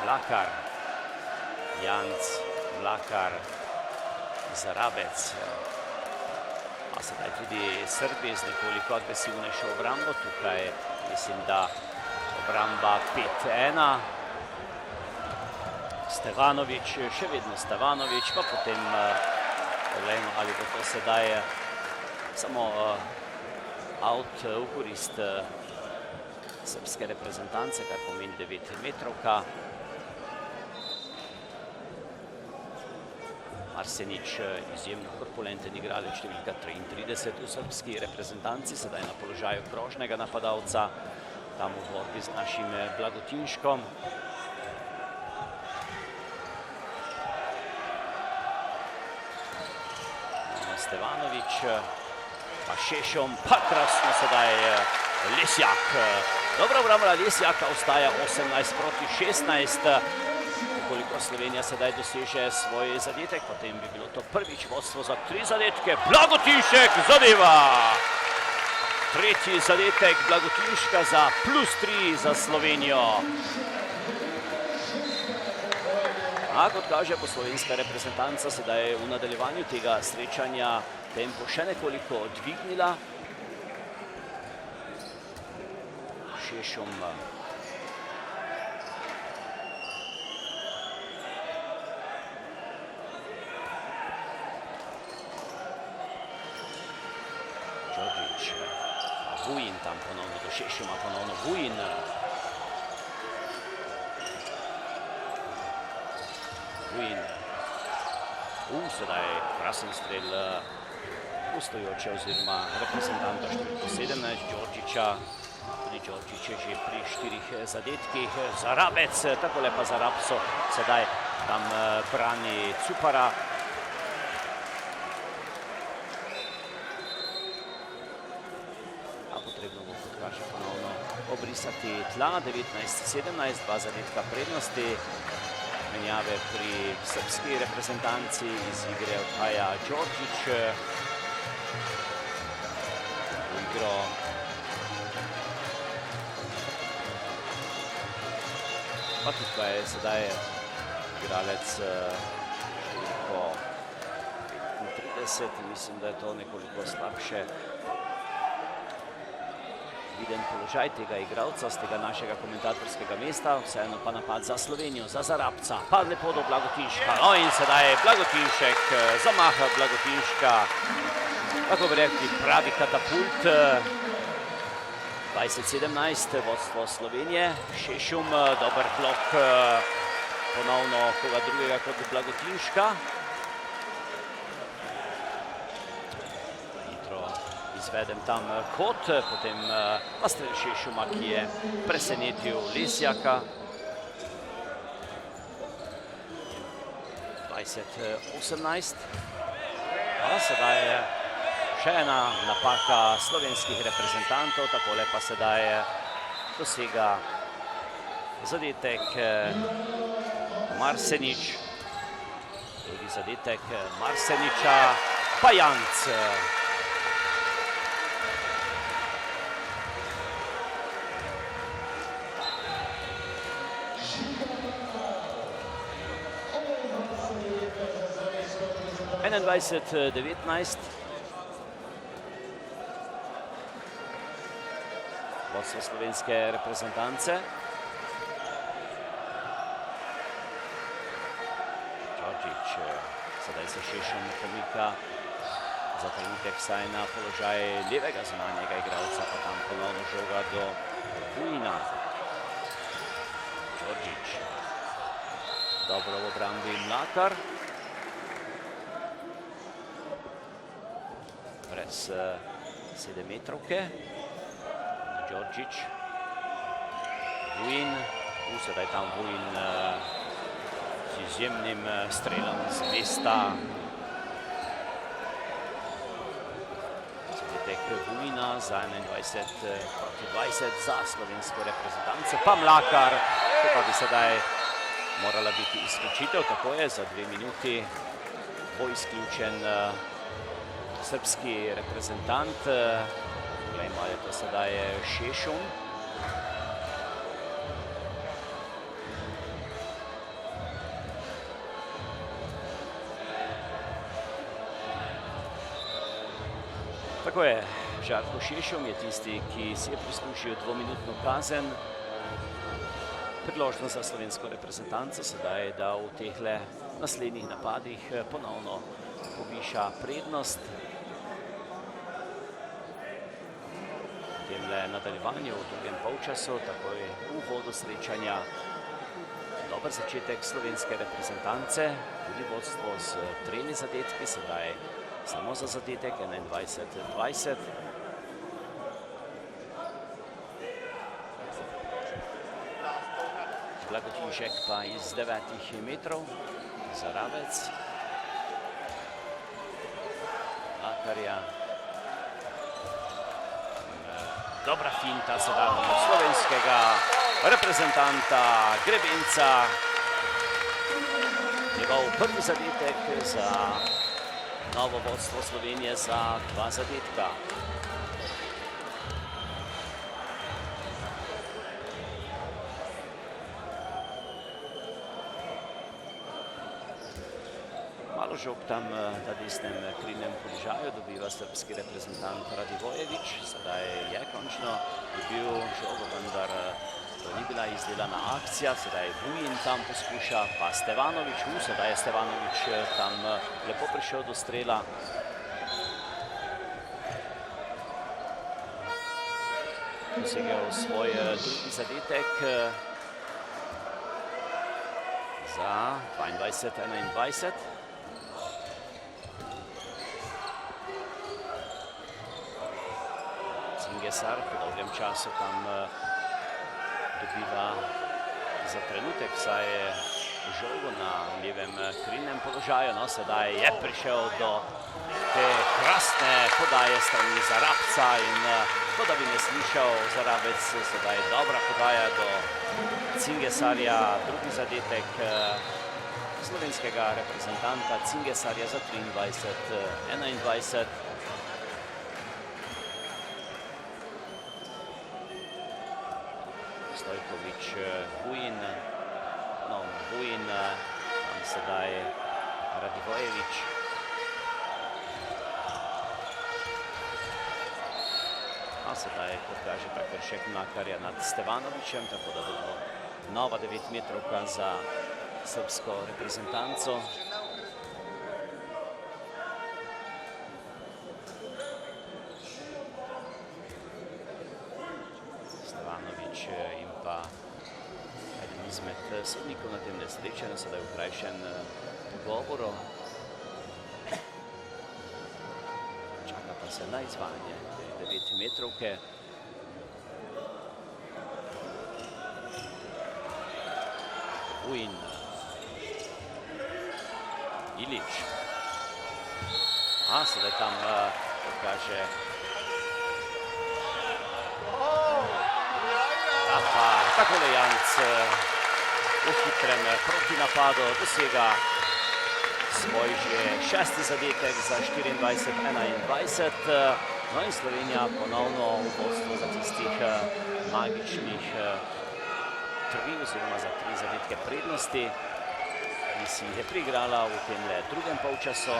Speaker 1: Mlakar, Janc, Mlakar, Zarabec. A sedaj tudi Srbi z nekoliko agresivnejšo obrambo. Tukaj mislim, da obramba 5-1. Stevanovič, še vedno Stevanovič, pa potem pogledamo, ali bo to sedaj samo out v korist srbske reprezentance, kar pomeni 9-metrovka. Arsenič, izjemno korpulenten igralec, številka 33 v srbski reprezentanci, sedaj na položaju krožnega napadalca, tam v borbi z našim Blagotinškom. Stevanovič, pa Šešom, pa krasno sedaj Lesjak. Dobra obramba Lesjaka, ostaja 18-16. Koliko Slovenija sedaj doseže svoj zadetek, potem bi bilo to prvič vodstvo za 3 zadetke. Blagotinšek zadeva! Tretji zadetek Blagotinška za +3 za Slovenijo. A kot kaže, bo slovenska reprezentanca sedaj v nadaljevanju tega srečanja tempo še nekoliko dvignila. Šešum. Đorđić, Vujin tam ponovno do Šešuma, ponovno Vujin. Vujin. Sedaj krasen strel gostujoče oziroma reprezentanta številko 17, Đorđića. Tudi Đorđić je že pri 4 zadetkih. Zarabec, takole pa Zarabco sedaj tam brani Cupara. Potrebno bo, kot kaže, ponovno obrisati tla. 19-17, 2 zadetka prednosti. Menjave pri srbski reprezentanci, iz igre odhaja Đorđić. V igro pa tukaj je sedaj igralec številko 35, mislim, da je to nekoliko slabše viden položaj tega igralca z tega našega komentatorskega mesta. Vseeno pa napad za Slovenijo, za Zarabca. Pa lepo do Blagotinška. No in sedaj Blagotinšek, zamaha Blagotinška. Tako bi rekli, pravi katapult. 20-17, vodstvo Slovenije. Šešum, dober blok. Ponovno koga drugega kot Blagotinška. Izvedem tam kot, potem pa strel Šešuma, ki je presenetil Lesjaka. 20-18. Sedaj je še ena napaka slovenskih reprezentantov, takole pa sedaj dosega zadetek Marsenič. Drugi zadetek Marseniča, pa Janc. Vodstvo slovenske reprezentance. Đorđić sedaj se Šešum pomika za trenutek vsaj na položaj levega zunanjega igralca, pa tam ponovno žoga do Vujina. Đorđić. Dobro v obrambi Mlakar. Brez 7-metrovke. Đorđić. Vujin. Sedaj tam Vujin z izjemnim strelom z mesta. Zadetek Vujina za 21-20 za slovensko reprezentanco. Pa Mlakar. To pa bi sedaj morala biti izključitev. Tako je, za 2 minuti bo izključen srbski reprezentant. Glejmo, je to sedaj Šešum. Tako je, Žarko Šešum je tisti, ki si je prislužil 2-minutno kazen. Priložnost za slovensko reprezentanco sedaj, da v tehle naslednjih napadih ponovno poviša prednost. V temle nadaljevanju v drugem polčasu, takoj v uvodu srečanja. Dober začetek slovenske reprezentance, tudi vodstvo s 3 zadetki, sedaj samo za zadetek 21-20. Blagotinšek pa iz 9 metrov, Zarabec. Lakarja. Dobra finta sedaj slovenskega reprezentanta Grebenca. Njegov prvi zadetek za novo vodstvo Slovenije za 2 zadetka. Malo žog tam na desnem krilnem položaju dobiva srbski reprezentant Radivojević. Sedaj je končno dobil žogo, vendar to ni bila izdelana akcija. Sedaj Vujin tam poskuša, pa Stevanović. Sedaj je Stevanović tam lepo prišel do strela. Dosegel svoj drugi zadetek za 22-21. Cingesar po dolgem času tam dobiva za trenutek vsaj žogo na levem krilnem položaju. No, sedaj je prišel do Te krasne podaje strani Zarabca in kot da bi ne slišal Zarabec, sedaj dobra podaja do Cingesarja, drugi zadetek slovenskega reprezentanta Cingesarja za 23-21. Stojkovič, Vujin, ponovno Vujin, tam sedaj Radivojevič. A sedaj, kot kaže, prekršek Mlakarja nad Stevanovičem, tako da bo nova 9-metrovka za srbsko reprezentanco. Stevanovič in pa eden izmed sodnikov na tem nesrečenju, sedaj ukrajšen pogovoru. Čaka pa se na izvajanje 9-metrovke. Vujin. Ilič. A, sedaj tam kaže. A pa takole Janc v hitrem protinapadu dosega svoj že 6. zadetek za 24-21. No in Slovenija ponovno v vodstvu za tistih magičnih 3 oziroma za 3 zadetke prednosti, ki si jih je priigrala v tem drugem polčasu.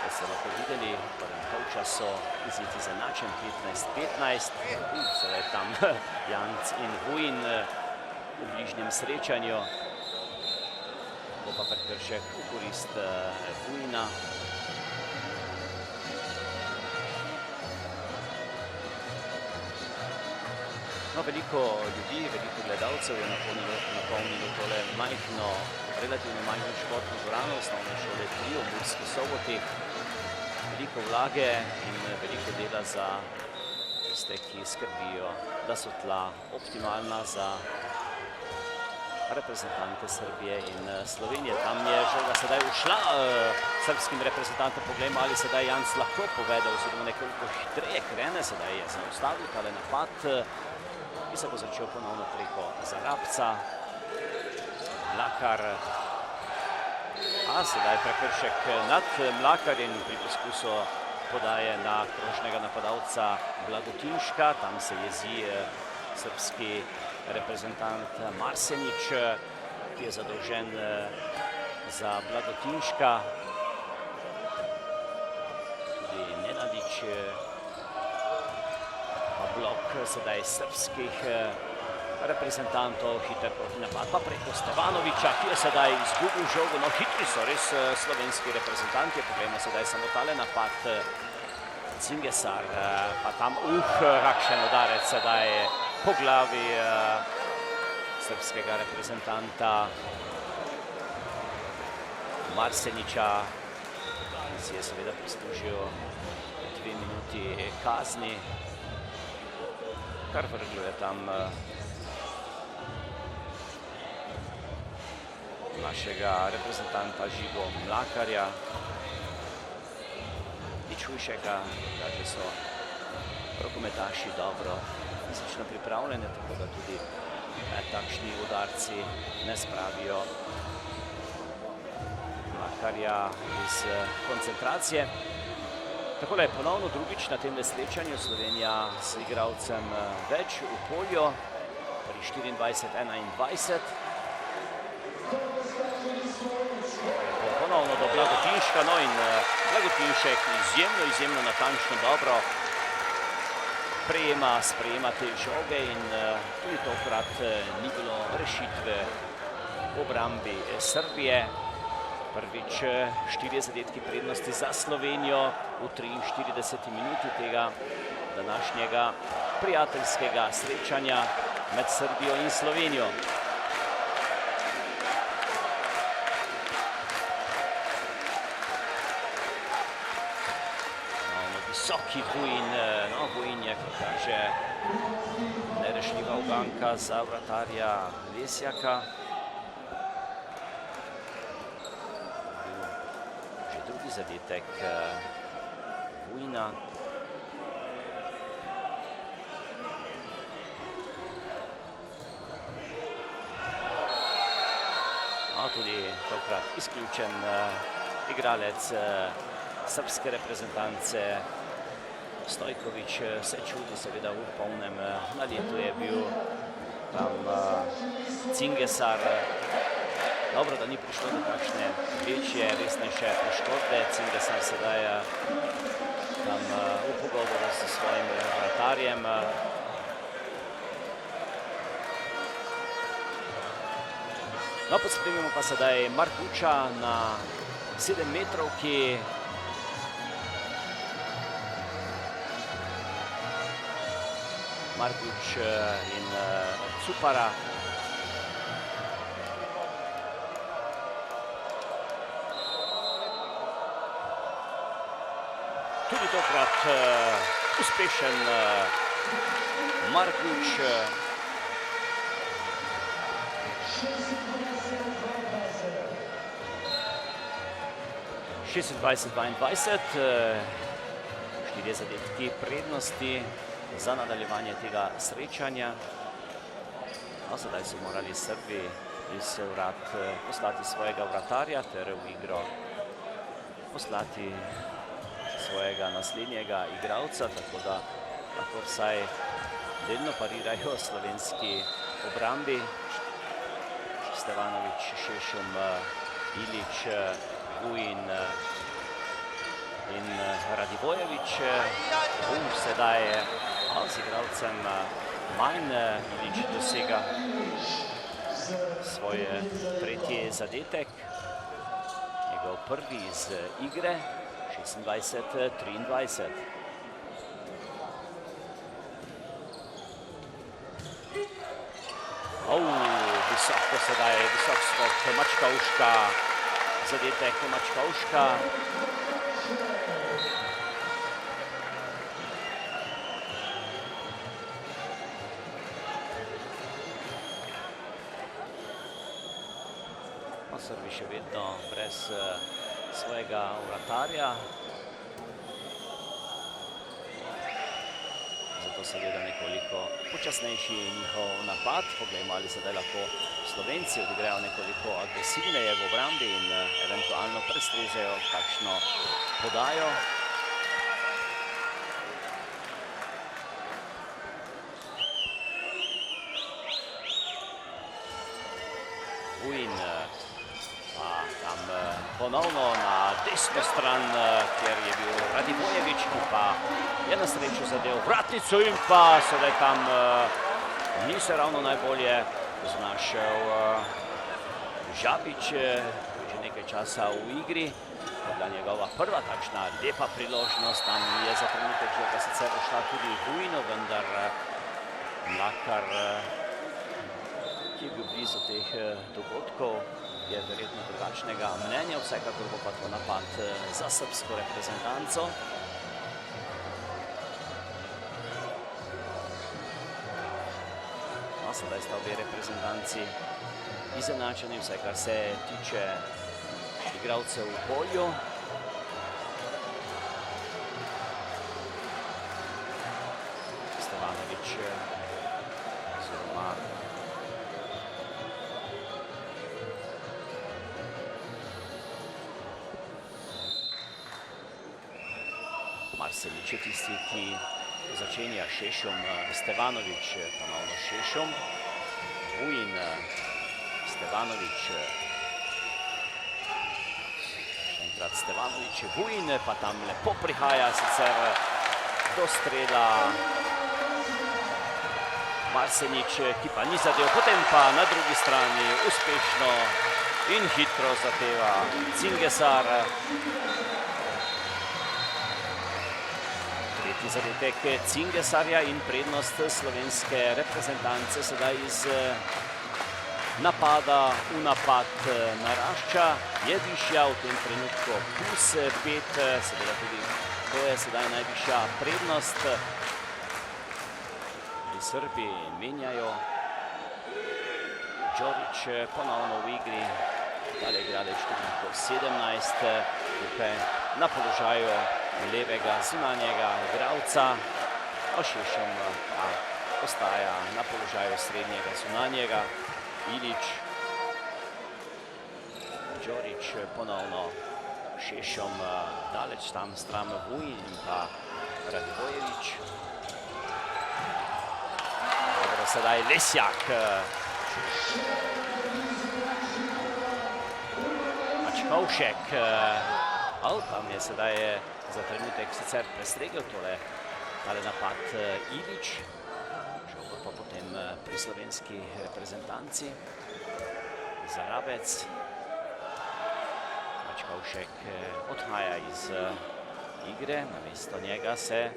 Speaker 1: Da ste lahko videli v prvem polčasu izid izenačen 15-15. Sedaj tam Janc in Vujin v bližnjem srečanju. Bo pa prekršek v korist Vujina. No, veliko ljudi, veliko gledalcev je napolnilo tole majhno, relativno majhno športno dvorano osnovne šole 3 v Murski Soboti. Veliko vlage in veliko dela za tiste, ki skrbijo, da so tla optimalna za reprezentante Srbije in Slovenije. Tam je žoga sedaj ušla srbskim reprezentantom. Poglejmo, ali sedaj Janc lahko povede oziroma nekoliko hitreje krene. Sedaj je zaustavil tale napad, ki se bo začel ponovno preko Zarabca. Mlakar. A sedaj prekršek nad Mlakarjem pri poskusu podaje na krožnega napadalca Blagotinška. Tam se jezi srbski reprezentant Marsenič, ki je zadolžen za Blagotinška. Tudi Nenadič. Pa blok sedaj srbskih reprezentantov, hiter protinapad pa preko Stevanoviča, ki je sedaj izgubil žogo. No, hitri so res slovenski reprezentanti. Poglejmo sedaj samo tale napad. Cingesar, pa tam, kakšen udarec sedaj po glavi srbskega reprezentanta Marseniča, ki si je seveda prislužil 2 minuti kazni, kar vrglo je tam našega reprezentanta Žigo Mlakarja. Nič hujšega, kaže so rokometaši dobro fizično pripravljene, tako da tudi takšni udarci ne spravijo Mlakarja iz koncentracije. Takole je ponovno drugič na tem srečanju. Slovenija s igralcem več v polju pri 24-21. Ponovno do Blagotinška, no in Blagotinšek izjemno natančno dobro sprejema te žoge in tudi tokrat ni bilo rešitve v obrambi Srbije. Prvič 4 zadetki prednosti za Slovenijo v 43 minuti tega današnjega prijateljskega srečanja med Srbijo in Slovenijo. Visoki Vujin, no Vujin je, kot kaže, nerešljiva uganka za vratarja Lesjaka. Že drugi zadetek Vujina. Tudi tokrat izključen igralec srbske reprezentance Stojković se čudi, seveda v polnem naletu je bil tam Cingesar. Dobro, da ni prišlo do kakšne večje, resnejše poškodbe. Cingesar sedaj tam v pogovoru s svojim vratarjem. No, pospremimo pa sedaj Markuča na 7-metrovki. Markuč in Cupara. Tudi tokrat uspešen Markuč. 26-22, 4 zadetki prednosti za nadaljevanje tega srečanja. No, sedaj so morali Srbi iz vrat poslati svojega vratarja ter v igro poslati svojega naslednjega igralca, tako da lahko vsaj delno parirajo slovenski obrambi. Stevanović, Šešum, Ilić, Vujin in Radivojević. Sedaj z igralcem manj. Ilić dosega svoj tretji zadetek. Njegov prvi iz igre, 26-23. Visoko sedaj, visok skok Mačkovška. Zadetek Mačkovška. Srbi še vedno brez svojega vratarja. Zato seveda nekoliko počasnejši njihov napad. Poglejmo, ali sedaj lahko Slovenci odigrajo nekoliko agresivneje v obrambi in eventualno prestrežejo kakšno podajo. Vujin pa tam ponovno na desno stran, kjer je bil Radivojević, ki pa je na srečo zadel vratnico in pa sedaj tam ni se ravno najbolje znašel Žabić, že nekaj časa v igri. Bila njegova prva takšna lepa priložnost, tam je za trenutek žoga sicer ušla tudi Vujinu, vendar Mlakar, ki je bil blizu teh dogodkov, je verjetno drugačnega mnenja, vsekakor bo pa to napad za srbsko reprezentanco. No, sedaj sta obe reprezentanci izenačeni, vsaj kar se tiče igralcev v polju. Stevanović oziroma Marselić je tisti, ki začenja. Šešum, Stevanović, ponovno Šešum, Vujin, Stevanović, še enkrat Stevanović, Vujin, pa tam lepo prihaja sicer do strela Marselić, ki pa ni zadel, potem pa na drugi strani uspešno in hitro zadeva Cingesar. Tretji zadetek Cingesarja in prednost slovenske reprezentance sedaj iz napada v napad narašča. Je višja v tem trenutku +5, seveda tudi to je sedaj najvišja prednost. Srbi menjajo. Đorić ponovno v igri, tale igralec številko 17, tukaj na položaju levega zunanjega igralca. Šešum pa ostaja na položaju srednjega zunanjega. Ilić, Đorić ponovno, Šešum daleč tam stran Vujin in pa Radivojević. Dobro, sedaj Lesjak. Mačkovšek. Tam je sedaj za trenutek sicer prestregel tale napad Ilić. Žogo pa potem pri slovenski reprezentanci. Zarabec. Mačkovšek odhaja iz igre, namesto njega se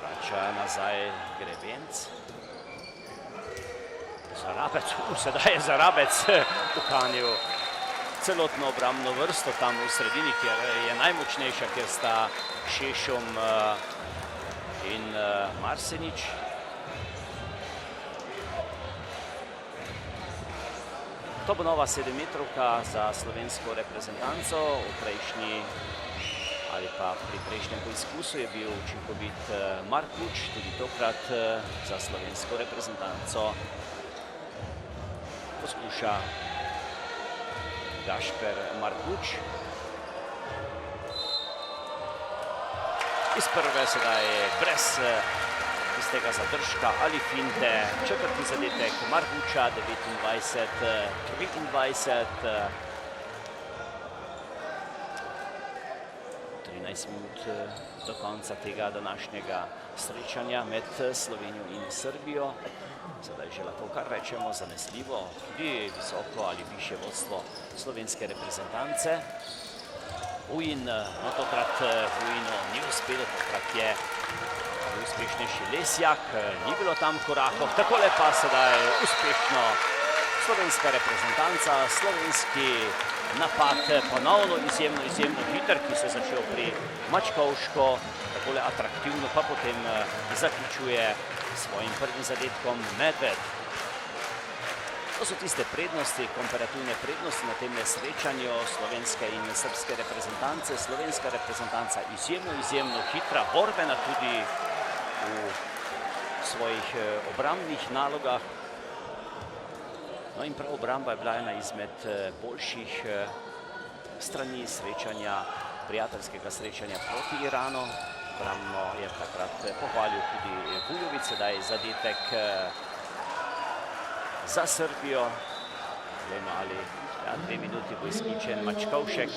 Speaker 1: vrača nazaj Grebenc. Zarabec, sedaj je Zarabec ukanil celotno obrambno vrsto tam v sredini, kjer je najmočnejša, kjer sta Šešum in Marsenič. To bo nova 7-metrovka za slovensko reprezentanco. V prejšnji ali pa pri prejšnjem poizkusu je bil učinkovit Markuč, tudi tokrat za slovensko reprezentanco poskuša Gašper Markuč. Iz prve sedaj brez tistega zadržka ali finte. Četrti zadetek Markuča, 29-25. 13 minut do konca tega današnjega srečanja med Slovenijo in Srbijo. Sedaj že lahko kar rečemo zanesljivo, tudi visoko ali višje vodstvo slovenske reprezentance. Vujin, no tokrat Vujinu ni uspelo, tokrat je uspešnejši Lesjak, ni bilo tam korakov, takole pa sedaj uspešno slovenska reprezentanca, slovenski napad, ponovno izjemno hiter, ki se začel pri Mačkovšku, takole atraktivno pa potem zaključuje svojim prvim zadetkom Medved. To so tiste prednosti, komparativne prednosti na tem srečanju slovenske in srpske reprezentance. Slovenska reprezentanca izjemno hitra, borbena tudi v svojih obrambnih nalogah. No in prav obramba je bila ena izmed boljših strani srečanja, prijateljskega srečanja proti Iranu. Obrambno je takrat pohvalil tudi Vujović, sedaj zadetek za Srbijo. Vemo ali 2 minuti bo izključen Mačkovšek.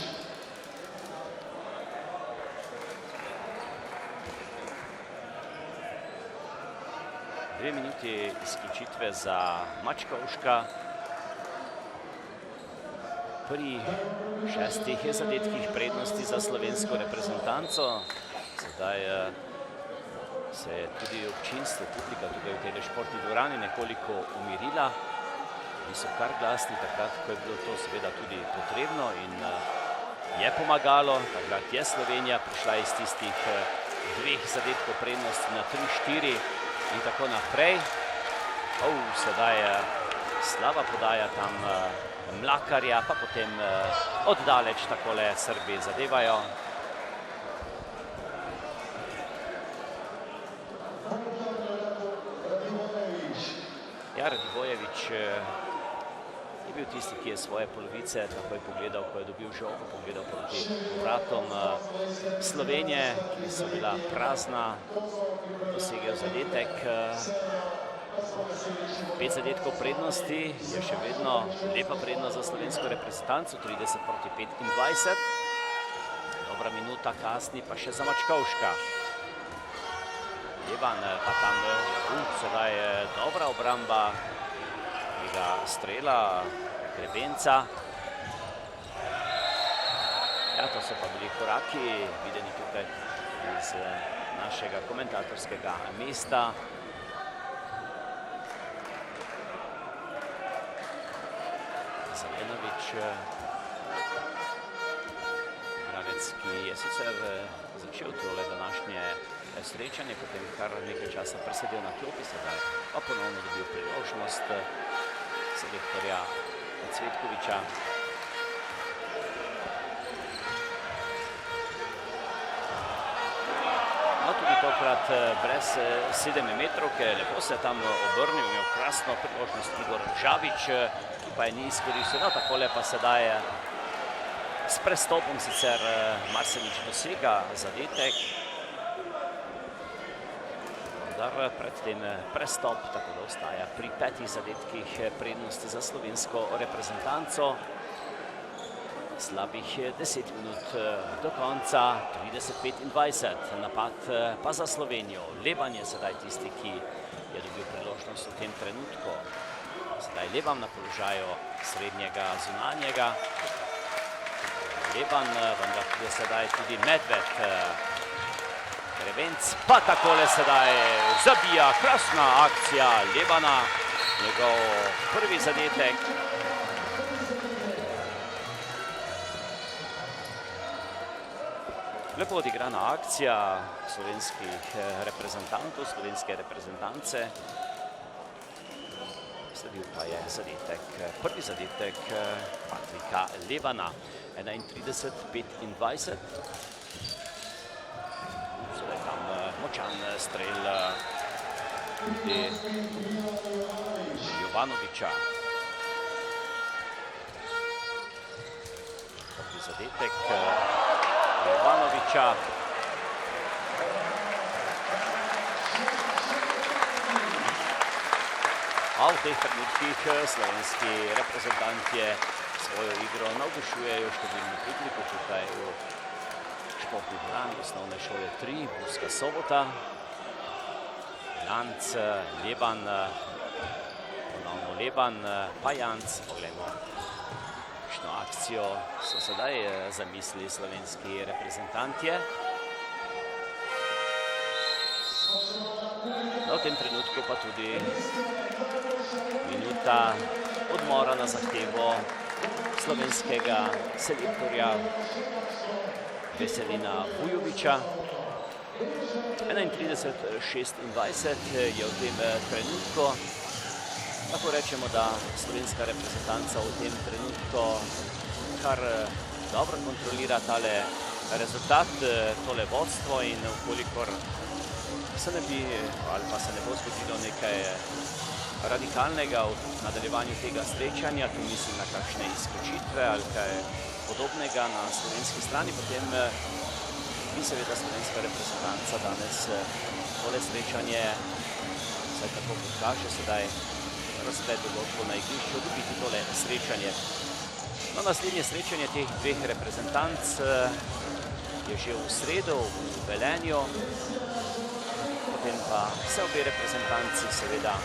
Speaker 1: Dve minuti izključitve za Mačkovška. Pri 6 zadetkih prednosti za slovensko reprezentanco. Sedaj se je tudi občinstvo, publika tukaj v tej športni dvorani nekoliko umirila. Bili so kar glasni takrat, ko je bilo to seveda tudi potrebno in je pomagalo. Takrat je Slovenija prišla iz tistih 2 zadetkov prednosti na 3-4 in tako naprej. Sedaj slaba podaja tam Mlakarja, pa potem oddaleč takole Srbi zadevajo. Ja, Radivojević je bil tisti, ki je svoje polovice takoj pogledal, ko je dobil žogo, pogledal proti vratom Slovenije, ki so bila prazna, dosegel zadetek. 5 zadetkov prednosti je še vedno lepa prednost za slovensko reprezentanco, 30-25. Dobra minuta kasni pa še za Mačkovška. Levan pa tam sedaj je dobra obramba tega strela Grebenca. Ja, to so pa bili koraki, videni tukaj iz našega komentatorskega mesta. Zelenović, igralec, ki je sicer začel tole današnje srečanje, potem kar nekaj časa presedel na klopi, sedaj pa ponovno dobil priložnost selektorja Cvetkovića. tokrat brez 7 metrovke, lepo se je tam obrnil, imel krasno priložnost Igor Žabič, ki pa je ni izkoristil, no takole pa sedaj s prestopom sicer Marsenič dosega zadetek, vendar predtem prestop, tako da ostaja pri 5 zadetkih prednosti za slovensko reprezentanco. Slabih 10 minut do konca, 30-25, napad pa za Slovenijo. Leban je sedaj tisti, ki je dobil priložnost v tem trenutku. Sedaj Leban na položaju srednjega zunanjega. Leban, vendar je sedaj tudi Medved. Krevenc pa takole sedaj zabija, krasna akcija Lebana, njegov prvi zadetek. Lepo odigrana akcija slovenskih reprezentantov, slovenske reprezentance. Sledil pa je zadetek, prvi zadetek Patrika Lebana, 31-25. Sedaj tam močan strel tudi Jovanoviča. Prvi zadetek Jovanoviča. A v teh trenutkih slovenski reprezentantje svojo igro navdušujejo številno publiko tukaj v športni dvorani osnovne šole 3, Murska Sobota. Janc, Leban, ponovno Leban, pa Janc, poglejmo. Kakšno akcijo so sedaj zamislili slovenski reprezentantje. V tem trenutku pa tudi minuta odmora na zahtevo slovenskega selektorja Veselina Vujovića. 31-26 je v tem trenutku. Lahko rečemo, da slovenska reprezentanca v tem trenutku kar dobro kontrolira tale rezultat, tole vodstvo in vkolikor se ne bi ali pa se ne bo zgodilo nekaj radikalnega v nadaljevanju tega srečanja, tu mislim na kakšne izključitve ali kaj podobnega na slovenski strani, potem bi seveda slovenska reprezentanca danes tole srečanje, vsaj tako kot kaže sedaj razplet dogodkov na igrišču, dobiti tole srečanje. No, naslednje srečanje teh dveh reprezentanc je že v sredo v Velenju, potem pa se obe reprezentanci seveda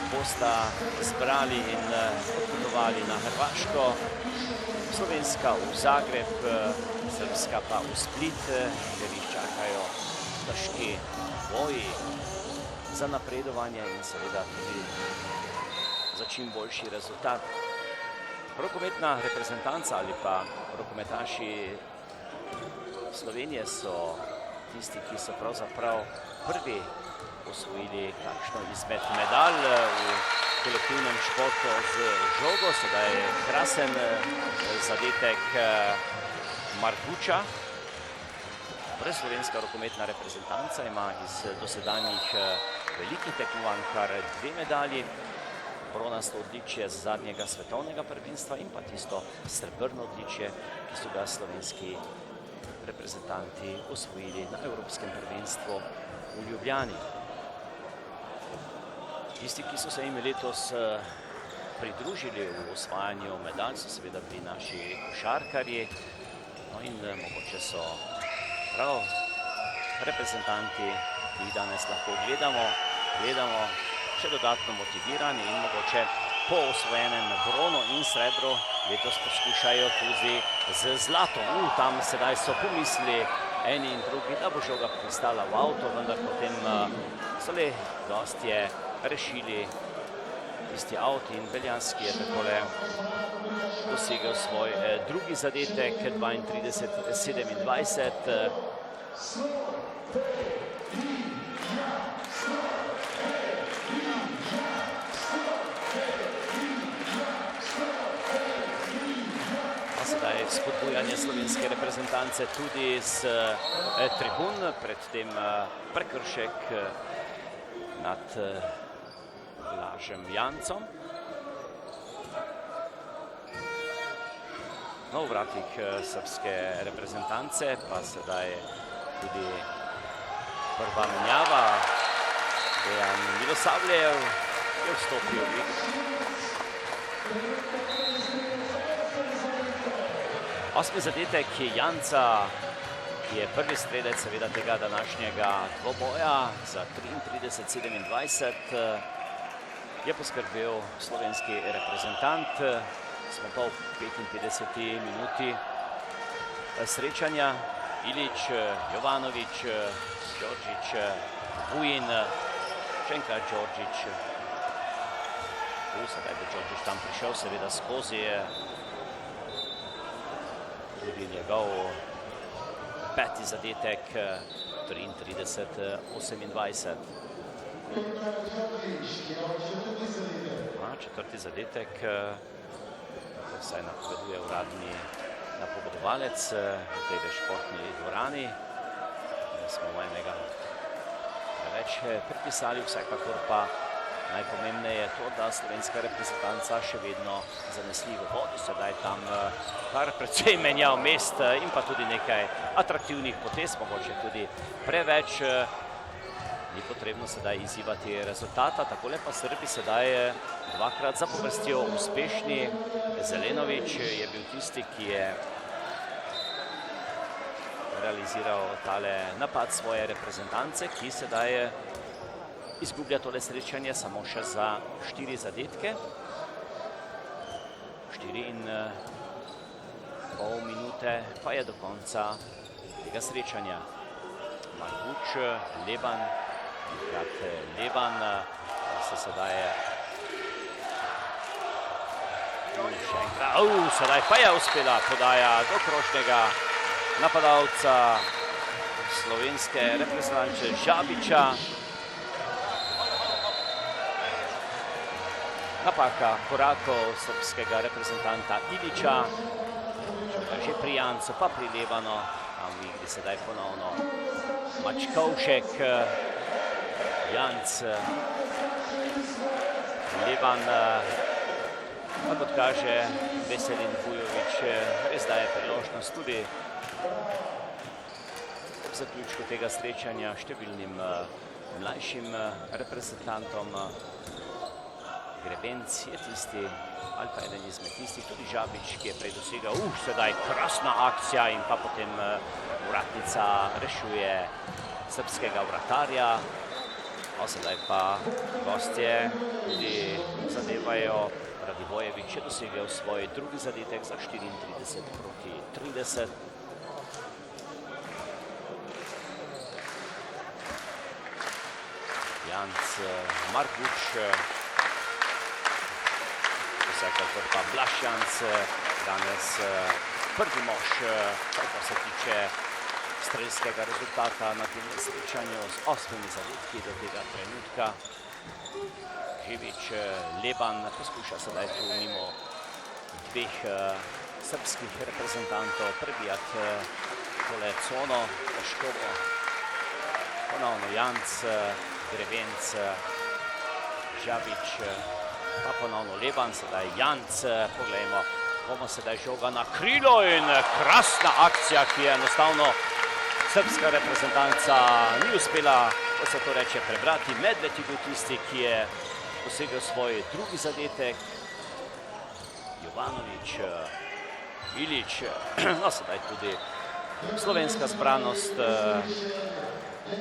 Speaker 1: bosta zbrali in odpotovali na Hrvaško, slovenska v Zagreb, srbska pa v Split, kjer jih čakajo težki boji za napredovanje in seveda tudi za čim boljši rezultat. Rokometna reprezentanca ali pa rokometaši Slovenije so tisti, ki so pravzaprav prvi osvojili kakšno izmed medalj v kolektivnem športu z žogo. Sedaj je krasen zadetek Marguča. Slovenska rokometna reprezentanca ima iz dosedanjih velikih tekmovanj kar 2 medalji. Bronasto odličje z zadnjega svetovnega prvenstva in pa tisto srebrno odličje, ki so ga slovenski reprezentanti osvojili na Evropskem prvenstvu v Ljubljani. Tisti, ki so se jim letos pridružili v osvajanju medalj, so seveda bili naši košarkarji. No in mogoče so prav reprezentanti, ki jih danes lahko gledamo še dodatno motivirani in mogoče po osvojenem brono in srebro letos poskušajo tudi z zlatom. Tam sedaj so pomislili eni in drugi, da bo žoga pristala v avto, vendar potem so le gostje rešili tisti avto in Beljanski je takole dosegel svoj drugi zadetek, 32-27. Sedaj spodbujanje slovenske reprezentance tudi z tribun, predtem prekršek nad Blažem Jancem. No, v vratih srbske reprezentance pa sedaj tudi prva menjava. Dejan Milosavljev je vstopil v igro. 8. zadetek Janca, ki je prvi strelec seveda tega današnjega dvoboja za 33-27, je poskrbel slovenski reprezentant. Smo pa v 55. minuti srečanja. Ilić, Jovanović, Đorđić, Vujin, še enkrat Đorđić. Sedaj bo Đorđić tam prišel, seveda skozi tudi njegov peti zadetek, 33-28. Četrti zadetek, vsaj napoveduje uradni napovedovalec v tej športni dvorani. Smo enega več pripisali, vsekakor pa najpomembneje je to, da slovenska reprezentanca še vedno zanesljivo vodi. Sedaj tam kar precej menjav mest in pa tudi nekaj atraktivnih potez, mogoče tudi preveč. Ni potrebno sedaj izzivati rezultata, takole pa Srbi sedaj dvakrat zapovrstijo uspešni. Zelenović je bil tisti, ki je realiziral tale napad svoje reprezentance, ki sedaj izgublja tole srečanje samo še za 4 zadetke. 4,5 minute pa je do konca tega srečanja. Marguč, Leban, se sedaj še enkrat, sedaj pa je uspela podaja do krožnega napadalca slovenske reprezentance Žabića. Napaka korakov srpskega reprezentanta Ilića, že pri Jancu, pa pri Lebanu, tam v igri sedaj ponovno Mačkovšek, Janc, Leban, pa kot kaže Veselin Vujović, res daje priložnost tudi ob zaključku tega srečanja številnim mlajšim reprezentantom. Grebenc je tisti, ali pa eden izmed tistih, tudi Žabić, ki je prej dosegal, sedaj krasna akcija in pa potem vratnica rešuje srbskega vratarja. Sedaj pa gostje tudi zadevajo. Radivojević je dosegel svoj drugi zadetek za 34-30. Janc, Marguč, vsekakor pa Blaž Janc, danes prvi mož, kar se tiče strelskega rezultata na tem srečanju z 8 zadetki do tega trenutka. Živić, Leban poskuša sedaj tu mimo dveh srbskih reprezentantov prebijati tole cono, težko bo. Ponovno Janc, Grebenc, Žabić, pa ponovno Leban, sedaj Janc, poglejmo, bomo sedaj žoga na krilo in krasna akcija, ki je enostavno srbska reprezentanca ni uspela, ko se to reče, prebrati. Medved je bil tisti, ki je dosegel svoj drugi zadetek. Jovanović, Ilić, no sedaj tudi slovenska zbranost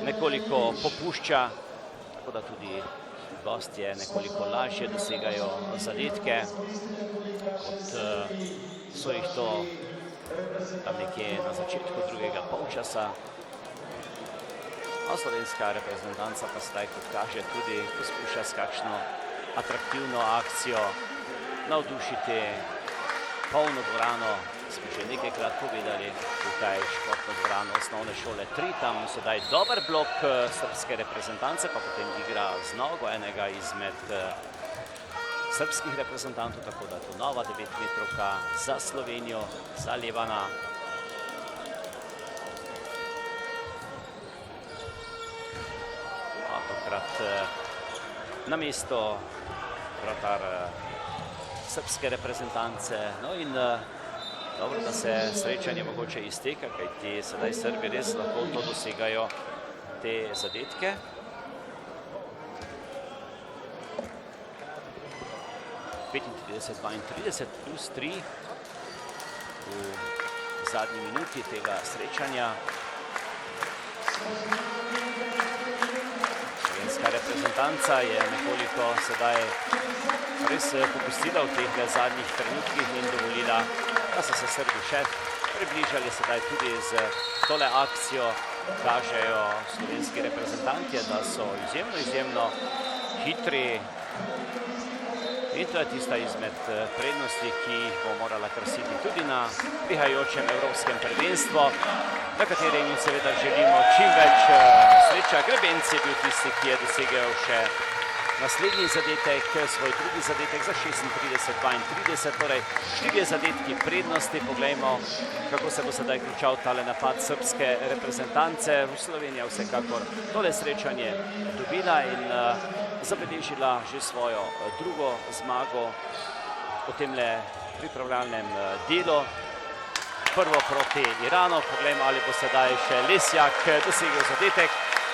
Speaker 1: nekoliko popušča, tako da tudi gostje nekoliko lažje dosegajo zadetke, kot so jih to tam nekje na začetku drugega polčasa. Slovenska reprezentanca pa sedaj, kot kaže, tudi poskuša s kakšno atraktivno akcijo navdušiti polno dvorano. Smo že nekajkrat povedali, tukaj športno dvorano osnovne šole 3, tam sedaj dober blok srbske reprezentance, pa potem igra z nogo enega izmed srpskih reprezentantov, tako da to nova 9-metrovka za Slovenijo, za Levana. Tokrat na mesto vratar srpske reprezentance. No in dobro, da se srečanje mogoče izteka, kajti sedaj Srbi res lahko to dosegajo te zadetke. Plus 3 v zadnji minuti tega srečanja. Slovenska reprezentanca je nekoliko sedaj res popustila v teh zadnjih trenutkih in dovolila, da so se Srbi še približali sedaj tudi z tole akcijo. Kažejo slovenski reprezentanti, da so izjemno hitri. In to je tista izmed prednosti, ki jih bo morala krasiti tudi na prihajajočem evropskem prvenstvu, na katerem jim seveda želimo čim več sreča. Grebenc je bil tisti, ki je dosegel še naslednji zadetek, svoj drugi zadetek za 36-32, torej 4 zadetki prednosti. Poglejmo, kako se bo sedaj končal tale napad srpske reprezentance. Slovenija vsekakor tole srečanje dobila in zabeležila že svojo drugo zmago v temle pripravljalnem delu. Prvo proti Iranu, poglejmo, ali bo sedaj še Lesjak dosegel zadetek.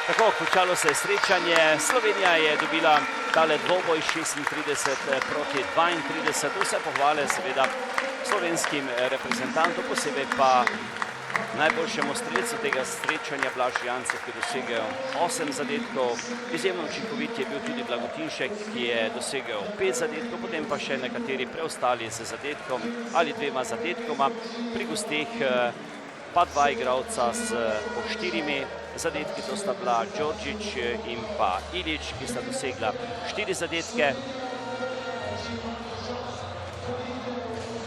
Speaker 1: Tako, končalo se je srečanje. Slovenija je dobila tale dvoboj 36 proti 32. Vse pohvale seveda slovenskim reprezentantom, posebej pa najboljšemu strelcu tega srečanja Blažu Jancu, ki je dosegel 8 zadetkov. Izjemno učinkovit je bil tudi Blagotinšek, ki je dosegel 5 zadetkov, potem pa še nekateri preostali z zadetkom ali 2 zadetkoma. Pri gosteh pa 2 igralca s po 4 zadetki, to sta bila Đorđić in pa Ilić, ki sta dosegla 4 zadetke.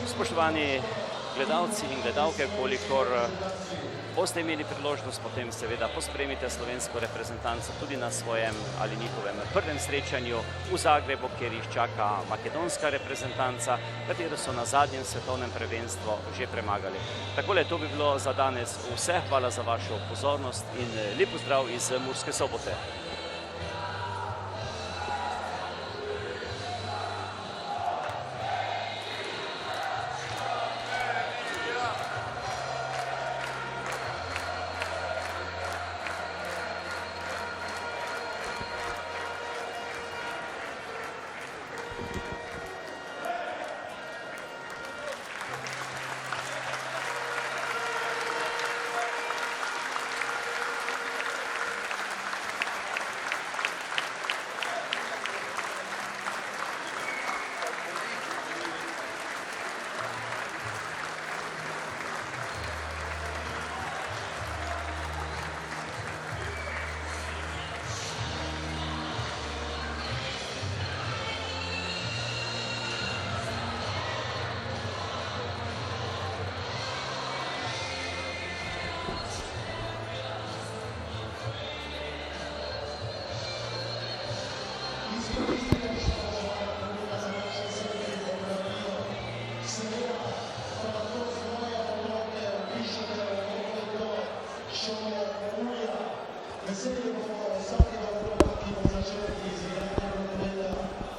Speaker 1: Spoštovani gledalci in gledalke, kolikor boste imeli priložnost, potem seveda pospremite slovensko reprezentanco tudi na svojem ali njihovem prvem srečanju v Zagrebu, kjer jih čaka makedonska reprezentanca, katero so na zadnjem svetovnem prvenstvu že premagali. Takole, to bi bilo za danes vse. Hvala za vašo pozornost in lep pozdrav iz Murske Sobote.
Speaker 2: Veselje bomo vsakega otroka, ki bo začel izigravati rokomet